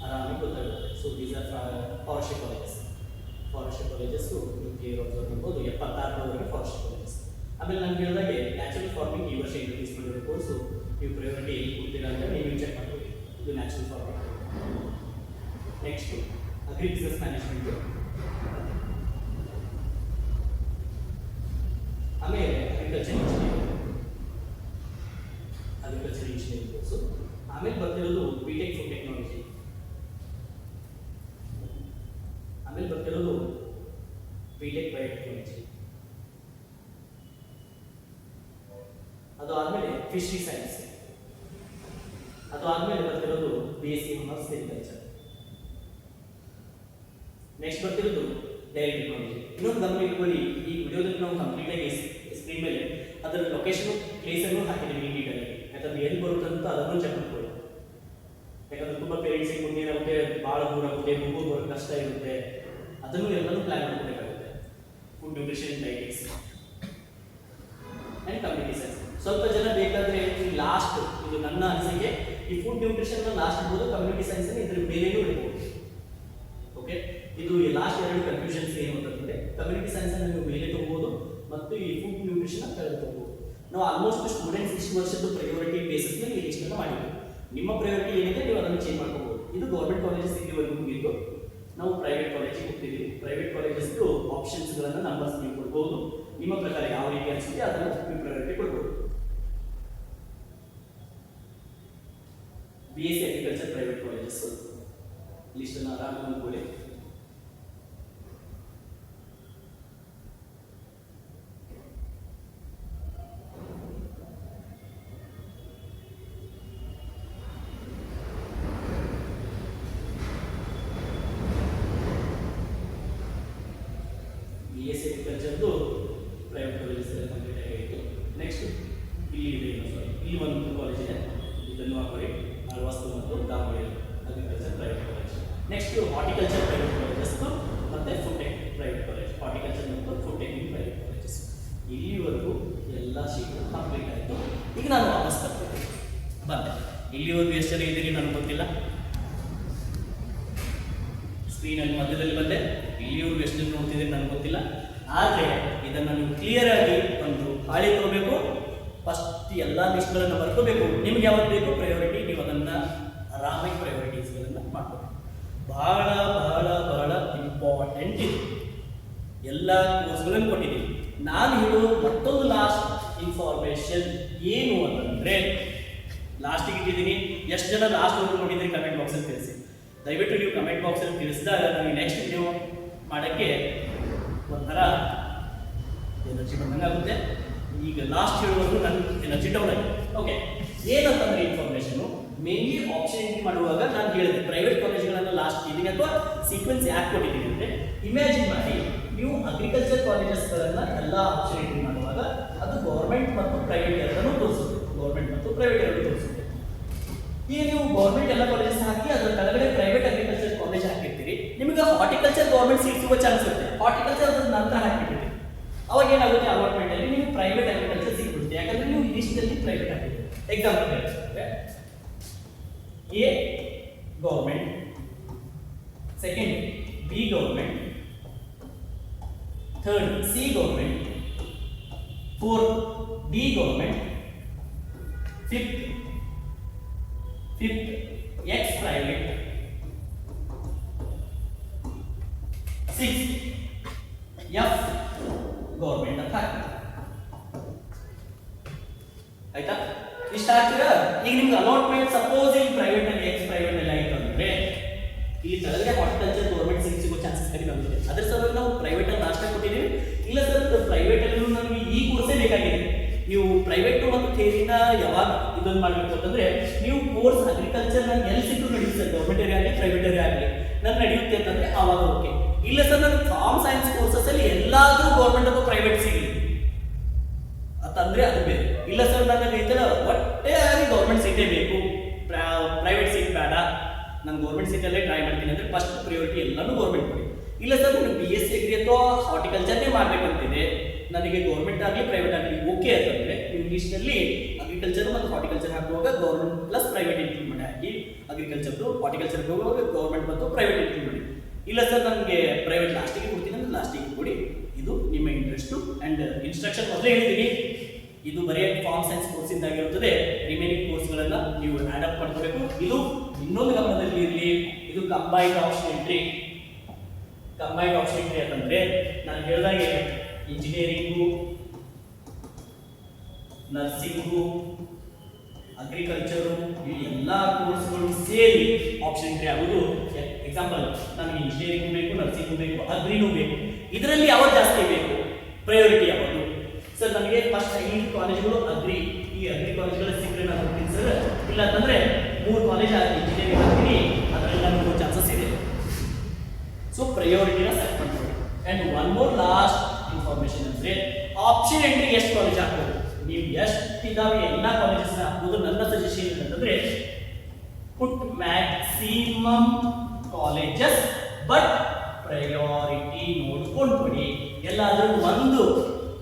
ಆರಾಮಾಗಿ ಗೊತ್ತಾಗುತ್ತೆ. So these are forestry colleges. Forestry colleges ನಿಮಗೆ ನೋಡ್ಬೋದು 76ರವರೆಗೆ ಫಾರೆಸ್ಟ್ರಿ ಕಾಲೇಜಸ್. ಆಮೇಲೆ ನಾನು ಹೇಳಿದಾಗೆ ನ್ಯಾಚುರಲ್ ಫಾರ್ಮಿಂಗ್ ಈ ವರ್ಷ ಇಂಟ್ರೊಡ್ಯೂಸ್ ಮಾಡಿರೋ ಕೋರ್ಸು ನೀವು ಪ್ರಯಾರಿಟಿ ಎಲ್ಲಿ ಕೊಡ್ತೀರಾ ಅಂದರೆ ನೀವು ಚೆಕ್ ಮಾಡ್ಬೋದು. ಇದು natural farming. Next agri business management, ಆಮೇಲೆ ಅಗ್ರಿಕಲ್ಚರ್ ಇಂಜಿನಿಯರಿಂಗ್ ಕೋರ್ಸು, ಆಮೇಲೆ ಬರ್ತಿರೋದು ಬಿಟೆಕ್ ಫುಡ್ ಟೆಕ್ನಾಲಜಿ, ಆಮೇಲೆ ಬರ್ತಿರೋದು ಬಿಟೆಕ್ ಬಯೋಟೆಕ್ನಾಲಜಿ, ಅದು ಆದಮೇಲೆ ಫಿಶರಿ ಸೈನ್ಸ್, ಅದು ಆದಮೇಲೆ ಬರ್ತಿರೋದು BSc Honors Agriculture. ನೆಕ್ಸ್ಟ್ ಬರ್ತಿರೋದು ಡೈರಿ ಟೆಕ್ನಾಲಜಿ. ಇನ್ನೊಂದು ಗಮನ ಇಟ್ಕೊಳ್ಳಿ, ಈ ವಿಡಿಯೋದಲ್ಲಿ ನಾವು ಕಂಪ್ಲೀಟ್ ಆಗಿ ಸ್ಕ್ರೀನ್ ಮೇಲೆ ಅದರ ಲೊಕೇಶನ್ ಪ್ಲೇಸನ್ನು ಹಾಕಿದ್ದೀವಿ ನೀಟಾಗಿ. ಯಾಕಂದ್ರೆ ಎಲ್ಲಿ ಬರುತ್ತೆ ಅಂತ ಅದನ್ನು ಚೆಕ್ ಮಾಡ್ಕೊಳ್ಳಿ. ಯಾಕಂದ್ರೆ ತುಂಬ ಪೇರೆಂಟ್ಸಿಗೆ ಮುಂದೆ ಏನಾಗುತ್ತೆ, ಭಾಳ ದೂರ ಆಗುತ್ತೆ, ಹುಡುಗರು ಬರೋದು ಕಷ್ಟ ಇರುತ್ತೆ, ಅದನ್ನು ಎಲ್ಲನೂ ಪ್ಲಾನ್ ಮಾಡ್ಕೋಬೇಕಾಗುತ್ತೆ. Food nutrition, dietetics and community science. ಸ್ವಲ್ಪ ಜನ ಬೇಕಾದರೆ ಈ ಲಾಸ್ಟ್, ಇದು ನನ್ನ ಅನಿಸಿಕೆ, ಈ ಫುಡ್ ನ್ಯೂಟ್ರಿಷನ್ ಲಾಸ್ಟ್ ಇರ್ಬೋದು, ಕಮ್ಯುನಿಟಿ ಸೈನ್ಸ್ ಇದ್ರ ಮೇಲೇನೂ ಇರ್ಬೋದು. ಓಕೆ, ಇದು ಲಾಸ್ಟ್ ಎರಡು ಕನ್ಫ್ಯೂಷನ್ಸ್ ಏನು ಅಂತಂದರೆ ಕಮ್ಯುನಿಟಿ ಸೈನ್ಸ್ ನೀವು ಮೇಲೆ ತಗೋಬೋದು ಮತ್ತು ಈ ಫುಡ್ ನ್ಯೂಟ್ರಿಷನ್ ಕೆಳಗೆ ತಗೋಬೋದು. ನಾವು ಆಲ್ಮೋಸ್ಟ್ ಸ್ಟೂಡೆಂಟ್ಸ್ ಇಷ್ಟು ವರ್ಷದ ಪ್ರಯಾರಿಟಿ ಬೇಸಿಸ್ ಮೇಲೆ ಈ ಲಿಸ್ಟನ್ನು ಮಾಡಿದ್ವಿ. ನಿಮ್ಮ ಪ್ರಯಾರಿಟಿ ಏನಿದೆ ನೀವು ಅದನ್ನು ಚೇಂಜ್ ಮಾಡ್ಕೋಬೋದು. ಇದು ಗೌರ್ಮೆಂಟ್ ಕಾಲೇಜಸ್ ಇಲ್ಲಿವರೆಗೂ ಮುಗಿದ್ದು. ನಾವು ಪ್ರೈವೇಟ್ ಕಾಲೇಜಿಗೆ ಹೋಗ್ತಿದ್ದೀವಿ. ಪ್ರೈವೇಟ್ ಕಾಲೇಜಸ್ದು ಆಪ್ಷನ್ಸ್ಗಳನ್ನು ನಂಬರ್ಸ್ ನೀವು ಕೊಡ್ಬೋದು. ನಿಮ್ಮ ಪ್ರಕಾರ ಯಾವ ರೀತಿ ಅನಿಸುತ್ತೆ ಅದನ್ನು ನೀವು ಪ್ರಯಾರಿಟಿ ಕೊಡ್ಬೋದು. BSc ಅಗ್ರಿಕಲ್ಚರ್ ಪ್ರೈವೇಟ್ ಕಾಲೇಜಸ್ ಲಿಸ್ಟನ್ನು ಆರಾಮಾಗಿ ನೋಡ್ಕೊಳ್ಳಿ. BSc ಅಗ್ರಿಕಲ್ಚರ್ದು ಪ್ರೈವೇಟ್ ಕಾಲೇಜಸ್ ಕಂಪ್ಲೀಟ್ ಆಗಿತ್ತು. ನೆಕ್ಸ್ಟ್ ಇಲ್ಲಿ ಇದೆ, ಇಲ್ಲಿ ಒಂದು ಕಾಲೇಜ್ ಇದೆ, ಇದನ್ನು ಹಾಕೊಳ್ಳಿ. ಆಳ್ವಾಸ್ತು ಮತ್ತು Davanagere agriculture private college. Next horticulture private colleges ಮತ್ತು food tech private college. Horticulture ಮತ್ತು ಫುಡ್ ಟೆಕ್ನಿಕ್ ಪ್ರೈವೇಟ್ ಕಾಲೇಜಸ್. ಇಲ್ಲಿವರೆಗೂ ಎಲ್ಲ ಶೀಟು ಕಂಪ್ಲೀಟ್ ಆಯಿತು. ಈಗ ನಾನು ವಾಪಸ್ ತರ್ತೀನಿ ಬಂದೆ. ಇಲ್ಲಿವರೆಗೂ ಎಷ್ಟು ಜನ ಇದ್ದೀರಿ ನನಗೆ ಗೊತ್ತಿಲ್ಲ. ಸ್ಕ್ರೀನಲ್ಲಿ ಮಧ್ಯದಲ್ಲಿ ಬಂದೆ. ಇಲ್ಲಿವರೆಗೂ ಎಷ್ಟು ಜನ ನೋಡ್ತಿದ್ದೀರಿ ನನಗೆ ಗೊತ್ತಿಲ್ಲ. ಆದರೆ ಇದನ್ನು ನೀವು ಕ್ಲಿಯರ್ ಆಗಿ ಒಂದು ಹಾಳಿ ತಗೋಬೇಕು. ಫಸ್ಟ್ ಎಲ್ಲ ಲಿಸ್ಟ್ಗಳನ್ನು ಬರ್ಕೋಬೇಕು. ನಿಮ್ಗೆ ಯಾವಾಗ ಬೇಕು ಪ್ರಯಾರಿಟಿ ನೀವು ಅದನ್ನು ಆರಾಮಾಗಿ ಪ್ರಯಾರಿಟೀಸ್ಗಳನ್ನು ಮಾಡ್ಕೋಬೇಕು. ಬಹಳ ಬಹಳ ಬಹಳ ಇಂಪಾರ್ಟೆಂಟ್ ಇದೆ. ಎಲ್ಲ ಕೋರ್ಸ್ಗಳನ್ನು ಕೊಟ್ಟಿದ್ದೀವಿ. ನಾನು ಹೇಳೋ ಮತ್ತೊಂದು ಲಾಸ್ಟ್ ಇನ್ಫಾರ್ಮೇಷನ್ ಏನು ಅಂತಂದರೆ, ಲಾಸ್ಟಿಗೆ ಇಟ್ಟಿದ್ದೀನಿ. ಎಷ್ಟು ಜನ ಲಾಸ್ಟ್ವರೆಗೂ ನೋಡಿದ್ದೀರಿ ಕಮೆಂಟ್ ಬಾಕ್ಸಲ್ಲಿ ತಿಳಿಸಿ. ದಯವಿಟ್ಟು ನೀವು ಕಮೆಂಟ್ ಬಾಕ್ಸಲ್ಲಿ ತಿಳಿಸಿದಾಗ ನನಗೆ ನೆಕ್ಸ್ಟ್ ವಿಡಿಯೋ ಮಾಡೋಕ್ಕೆ ಒಂಥರ ಎನರ್ಜಿ ಬಂದಂಗೆ ಆಗುತ್ತೆ. ಈಗ ಲಾಸ್ಟ್ ಹೇಳುವವರೆಗೂ ನನ್ನ ಎನರ್ಜಿ ಡೌನ್ ಆಗಿದೆ. ಓಕೆ, ಏನಂತಂದರೆ ಇನ್ಫಾರ್ಮೇಷನು ಮೇನ್ಲಿ ಆಪ್ಷನ್ ಎಂಟ್ರಿ ಮಾಡುವಾಗ ನಾನು ಹೇಳಿದೆ ಪ್ರೈವೇಟ್ ಕಾಲೇಜ್ಗಳನ್ನು ಲಾಸ್ಟ್ ಇದ್ದೀನಿ ಅಥವಾ ಸೀಕ್ವೆನ್ಸ್ ಯಾಕೆ ಕೊಟ್ಟಿದ್ದೀನಿ ಅಂದರೆ, ಇಮ್ಯಾಜಿನ್ ಮಾಡಿ ನೀವು ಅಗ್ರಿಕಲ್ಚರ್ ಕಾಲೇಜಸ್ಗಳನ್ನು ಎಲ್ಲ ಆಪ್ಷನ್ ಎಂಟ್ರಿ ಮಾಡುವಾಗ ಅದು ಗೌರ್ಮೆಂಟ್ ಮತ್ತು ಪ್ರೈವೇಟ್ ಎರಡನ್ನೂ ತೋರಿಸುತ್ತೆ. ಗೌರ್ಮೆಂಟ್ ಮತ್ತು ಪ್ರೈವೇಟ್ ಎರಡೂ ತೋರಿಸುತ್ತೆ. ಈಗ ನೀವು ಗೌರ್ಮೆಂಟ್ ಎಲ್ಲ ಕಾಲೇಜಸ್ ಹಾಕಿ ಅದರ ಕೆಳಗಡೆ ಪ್ರೈವೇಟ್ ಅಗ್ರಿಕಲ್ಚರ್ ಕಾಲೇಜ್ ಹಾಕಿರ್ತೀರಿ, ನಿಮಗೆ ಹಾರ್ಟಿಕಲ್ಚರ್ ಗೌರ್ಮೆಂಟ್ ಸೀಟ್ ಸಿಗೋ ಚಾನ್ಸ್ ಇರುತ್ತೆ. ಹಾರ್ಟಿಕಲ್ಚರ್ ಅದ್ರ ನಂತರ ಹಾಕಿರ್ತೀರಿ, ಅವಾಗ ಏನಾಗುತ್ತೆ ಅಲಾಟ್ಮೆಂಟಲ್ಲಿ ನೀವು ಪ್ರೈವೇಟ್ ಅಗ್ರಿಕಲ್ಚರ್ ಸಿಗ್ಬಿಡುತ್ತೆ. ಯಾಕಂದರೆ ನೀವು ಲಿಸ್ಟಲ್ಲಿ ಪ್ರೈವೇಟ್ ಹಾಕಿದ್ದೀರಿ. ಎಕ್ಸಾಂಪಲ್ ಹೇಳ್ತಾರೆ, A government, second B government, third C government, fourth D government, fifth X private, sixth F government ಅಂತ ಹಾಕಿ. ಆಯ್ತಾ? ಇಷ್ಟ ಆಗ್ತೀರಾ? ಈಗ ನಿಮ್ಗೆ ಅಲಾಟ್ಮೆಂಟ್ ಸಪೋಸ್ ಇಲ್ಲಿ ಪ್ರೈವೇಟ್ ಅಲ್ಲಿ ಎಕ್ಸ್ ಪ್ರೈವೇಟ್ ಅಲ್ಲಿ ಆಯ್ತು ಅಂದ್ರೆ ಇಲ್ಲಿ ಕೆಳಗಡೆ ಹಾರ್ಟಿಕಲ್ಚರ್ ಗೌರ್ಮೆಂಟ್ ಸೀಟ್ ಸಿಗೋ ಚಾನ್ಸಸ್ ಕಡಿಮೆ ಆಗುತ್ತೆ. ಅದ್ರ ಸಲುವಾಗಿ ನಾವು ಪ್ರೈವೇಟ್ ಅಲ್ಲಿ ಲಾಸ್ಟ್ ಕೊಟ್ಟಿದ್ದೀವಿ. ಇಲ್ಲ ಸರ್ ಪ್ರೈವೇಟ್ ಅಲ್ಲಿ ನಮಗೆ ಈ ಕೋರ್ಸೇ ಬೇಕಾಗಿದೆ. ನೀವು ಪ್ರೈವೇಟ್ ಮತ್ತು ಥಿಯರಿನ ಯಾವಾಗ ಇದೊಂದು ಮಾಡಬೇಕು ಅಂತಂದ್ರೆ, ನೀವು ಕೋರ್ಸ್ ಅಗ್ರಿಕಲ್ಚರ್ ನಾನು ಎಲ್ಲಿ ಸಿಕ್ಕೂ ನಡೆಯುತ್ತೆ, ಗೌರ್ಮೆಂಟ್ ಏರಿಯಾ ಆಗಲಿ ಪ್ರೈವೇಟ್ ಏರಿಯಾ ಆಗಲಿ ನಾನು ನಡೆಯುತ್ತೆ ಅಂತಂದ್ರೆ ಆವಾಗ ಓಕೆ. ಇಲ್ಲ ಸರ್ ನಾನು ಫಾರ್ಮ್ ಸೈನ್ಸ್ ಕೋರ್ಸಸ್ ಅಲ್ಲಿ ಎಲ್ಲಾದರೂ ಗೌರ್ಮೆಂಟ್ ಅಥವಾ ಪ್ರೈವೇಟ್ ಸಿಗಲಿ ಅಂತಂದ್ರೆ ಅದು ಬೇರೆ. ಇಲ್ಲ ಸರ್ ನನಗೆ ಈ ಥರ ಒಟ್ಟೆಯಾಗಿ ಗೌರ್ಮೆಂಟ್ ಸೀಟೇ ಬೇಕು, ಪ್ರೈವೇಟ್ ಸೀಟ್ ಬೇಡ, ನಾನು ಗೌರ್ಮೆಂಟ್ ಸೀಟಲ್ಲೇ ಟ್ರೈ ಮಾಡ್ತೀನಿ ಅಂದರೆ ಫಸ್ಟ್ ಪ್ರಿಯಾರಿಟಿ ಎಲ್ಲನೂ ಗೌರ್ಮೆಂಟ್ ಕೊಡಿ. ಇಲ್ಲ ಸರ್ ನನಗೆ BSc ಅಗ್ರಿ ಅಥವಾ ಹಾರ್ಟಿಕಲ್ಚರ್ನೇ ಮಾಡಬೇಕಂತಿದೆ, ನನಗೆ ಗೌರ್ಮೆಂಟ್ ಆಗಲಿ ಪ್ರೈವೇಟ್ ಆಗಲಿ ಓಕೆ ಅಂತಂದ್ರೆ ನೀವು ಲಿಸ್ಟ್ನಲ್ಲಿ ಅಗ್ರಿಕಲ್ಚರ್ ಮತ್ತು ಹಾರ್ಟಿಕಲ್ಚರ್ ಹಾಕುವಾಗ ಗೌರ್ಮೆಂಟ್ ಪ್ಲಸ್ ಪ್ರೈವೇಟ್ ಇನ್ಕ್ಲೂಡ್ ಮಾಡಿ ಹಾಕಿ, ಅಗ್ರಿಕಲ್ಚರ್ ಹಾರ್ಟಿಕಲ್ಚರ್ ಹೋಗುವಾಗ ಗೌರ್ಮೆಂಟ್ ಮತ್ತು ಪ್ರೈವೇಟ್ ಇನ್ಕ್ಲೂಡ್ ಮಾಡಿ. ಇಲ್ಲ ಸರ್ ನನಗೆ ಪ್ರೈವೇಟ್ ಲಾಸ್ಟಿಗೆ ಕೊಡ್ತೀನಿ ಅಂದ್ರೆ ಲಾಸ್ಟಿಗೆ ಕೊಡಿ, ಇದು ನಿಮ್ಮ ಇಂಟ್ರೆಸ್ಟು. ಆ್ಯಂಡ್ ಇನ್ಸ್ಟ್ರಕ್ಷನ್ ಮೊದಲೇ ಹೇಳಿದ್ದೀನಿ, ಇದು ಬರೀ ಫಾರ್ಮ್ ಸೈನ್ಸ್ ಕೋರ್ಸಿಂದ ಆಗಿರುತ್ತದೆ. ರಿಮೈನಿಂಗ್ ಕೋರ್ಸ್ಗಳನ್ನ ನೀವು ಆ್ಯಡ್ ಅಪ್ ಮಾಡ್ಕೋಬೇಕು. ಇದು ಇನ್ನೊಂದು ಗಮನದಲ್ಲಿ ಇರಲಿ, ಇದು combined option entry. Combined option entry ಅಂತಂದ್ರೆ ನಾನು ಹೇಳಿದಾಗೆ ಇಂಜಿನಿಯರಿಂಗು, ನರ್ಸಿಂಗು, ಅಗ್ರಿಕಲ್ಚರು ಈ ಎಲ್ಲ ಕೋರ್ಸ್ಗಳು ಸೇರಿ ಆಪ್ಷನ್ ಎಂಟ್ರಿ ಆಗೋದು. ಎಕ್ಸಾಂಪಲ್, ನನಗೆ ಇಂಜಿನಿಯರಿಂಗ್ ಬೇಕು, ನರ್ಸಿಂಗು ಬೇಕು, ಅಗ್ರಿನೂ ಬೇಕು. ಇದರಲ್ಲಿ ಯಾವ್ದು ಜಾಸ್ತಿ ಬೇಕು, ಪ್ರಯಾರಿಟಿ ಯಾವುದು? ಸರ್ ನನಗೆ ಫಸ್ಟ್ 5 ಕಾಲೇಜ್ಗಳು ಅಗ್ರಿ, ಈ ಅಗ್ರಿ ಕಾಲೇಜ್ಗಳು ಸಿಕ್ಕರೆ ನಾನು ಹೋಗ್ತೀನಿ ಸರ್. ಇಲ್ಲ ಅಂತಂದ್ರೆ 3 ಕಾಲೇಜ್ ಇಂಜಿನಿಯರಿಂಗ್ ಹಾಕ್ತೀನಿ, ಅದರಲ್ಲಿ ನನಗೆ ಚಾನ್ಸಸ್ ಇದೆ. ಸೊ ಪ್ರಯಾರಿಟಿನ ಸೆಟ್ ಮಾಡ್ಕೊಳ್ಳಿ. And one more last information ಅಂದರೆ ಆಪ್ಷನ್ ಎಂಟ್ರಿ ಎಷ್ಟು ಕಾಲೇಜ್ ಹಾಕ್ಬೋದು, ನೀವು ಎಷ್ಟಿದ್ದಾವೆ ಎಲ್ಲ ಕಾಲೇಜಸ್ ಹಾಕ್ಬೋದು. ನನ್ನ ಸಜೆಷನ್ ಏನಂತಂದ್ರೆ ಪುಟ್ ಮ್ಯಾಕ್ಸಿಮಮ್ ಕಾಲೇಜಸ್, ಬಟ್ ಪ್ರಯಾರಿಟಿ ನೋಡ್ಕೊಂಡು ಕೊಡಿ. ಎಲ್ಲಾದರೂ ಒಂದು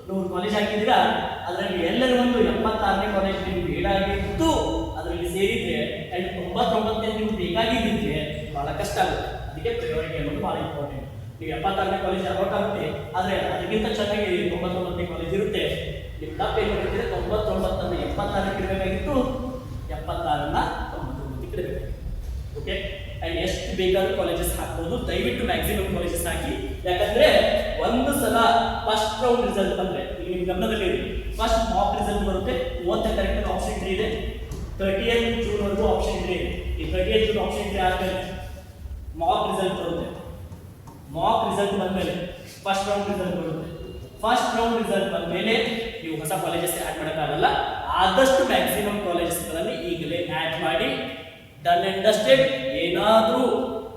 100 ಕಾಲೇಜ್ ಹಾಕಿದ್ದೀರಾ, ಅದರಲ್ಲಿ ಎಲ್ಲರೂ ಒಂದು 76ನೇ ಕಾಲೇಜ್ ನಿಮ್ಗೆ ಬೇಡಾಗಿತ್ತು ಅದರಲ್ಲಿ ಸೇರಿದ್ರೆ, ಆ್ಯಂಡ್ 99ನೇ ನೀವು ಬೇಕಾಗಿದ್ದಿದ್ರೆ ಭಾಳ ಕಷ್ಟ ಆಗುತ್ತೆ. ಅದಕ್ಕೆ ಪ್ರಯಾರಿಟಿ ಅನ್ನೋದು ಭಾಳ ಇಂಪಾರ್ಟೆಂಟ್. ನೀವು 76ನೇ ಕಾಲೇಜ್ ಅಲೌಟ್ ಆಗುತ್ತೆ, ಆದರೆ ಅದಕ್ಕಿಂತ ಚೆನ್ನಾಗಿ 99ನೇ ಕಾಲೇಜ್ ಇರುತ್ತೆ. ನಿಮ್ಮ ತಪ್ಪು ಏನು ಮಾಡಿದ್ರೆ 99ನ್ನು 76ಕ್ಕೆ ಇಡಬೇಕಾಗಿತ್ತು, 76ನ್ನ 99ಕ್ಕೆ ಇಡಬೇಕಾಗಿತ್ತು. ಓಕೆ, ಆ್ಯಂಡ್ ಎಷ್ಟು ಬೇಕಾದ್ರೂ ಕಾಲೇಜಸ್ ಹಾಕ್ಬೋದು. ದಯವಿಟ್ಟು ಮ್ಯಾಕ್ಸಿಮಮ್ ಕಾಲೇಜಸ್ ಹಾಕಿ. ಯಾಕಂದ್ರೆ ಒಂದು ಸಲ ಫಸ್ಟ್ ರೌಂಡ್ ರಿಸಲ್ಟ್ ಬಂದ್ರೆ, ಈಗ ನಿಮ್ಮ ಗಮನದಲ್ಲಿ ಫಸ್ಟ್ ಮಾಕ್ ರಿಸಲ್ಟ್ ಬರುತ್ತೆ. 30ನೇ ತಾರೀಕು ಆಪ್ಷನ್ ಎಂಟ್ರಿ ಇದೆ, 30th ಜೂನ್ ವರೆಗೂ ಆಪ್ಷನ್ ಎಂಟ್ರಿ ಇದೆ. ಈ 30th ಜೂನ್ ಆಪ್ಷನ್ ಎಂಟ್ರಿ ಆದ್ಮೇಲೆ ಮಾಕ್ ರಿಸಲ್ಟ್ ಬರುತ್ತೆ. ಮಾಕ್ ರಿಸಲ್ಟ್ ಬಂದ್ಮೇಲೆ ಫಸ್ಟ್ ರೌಂಡ್ ರಿಸಲ್ಟ್ ಬರುತ್ತೆ. ಫಸ್ಟ್ ರೌಂಡ್ ರಿಸಲ್ಟ್ ಬಂದ್ಮೇಲೆ ನೀವು ಹೊಸ ಕಾಲೇಜಸ್ ಆ್ಯಡ್ ಮಾಡೋಕ್ಕಾಗಲ್ಲ. ಆದಷ್ಟು ಮ್ಯಾಕ್ಸಿಮಮ್ ಕಾಲೇಜಸ್ಗಳಲ್ಲಿ ಈಗಲೇ ಆ್ಯಡ್ ಮಾಡಿ. Done and dusted. ಏನಾದರೂ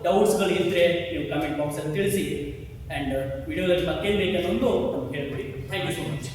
ಡೌಟ್ಸ್ಗಳು ಇದ್ದರೆ ನೀವು ಕಮೆಂಟ್ ಬಾಕ್ಸಲ್ಲಿ ತಿಳಿಸಿ. ಆ್ಯಂಡ್ ವಿಡಿಯೋದಲ್ಲಿ ಮತ್ತೇನು ಬೇಕನ್ನೊಂದು ನಮ್ಗೆ ಹೇಳ್ಬಿಡಿ. Thank you so much.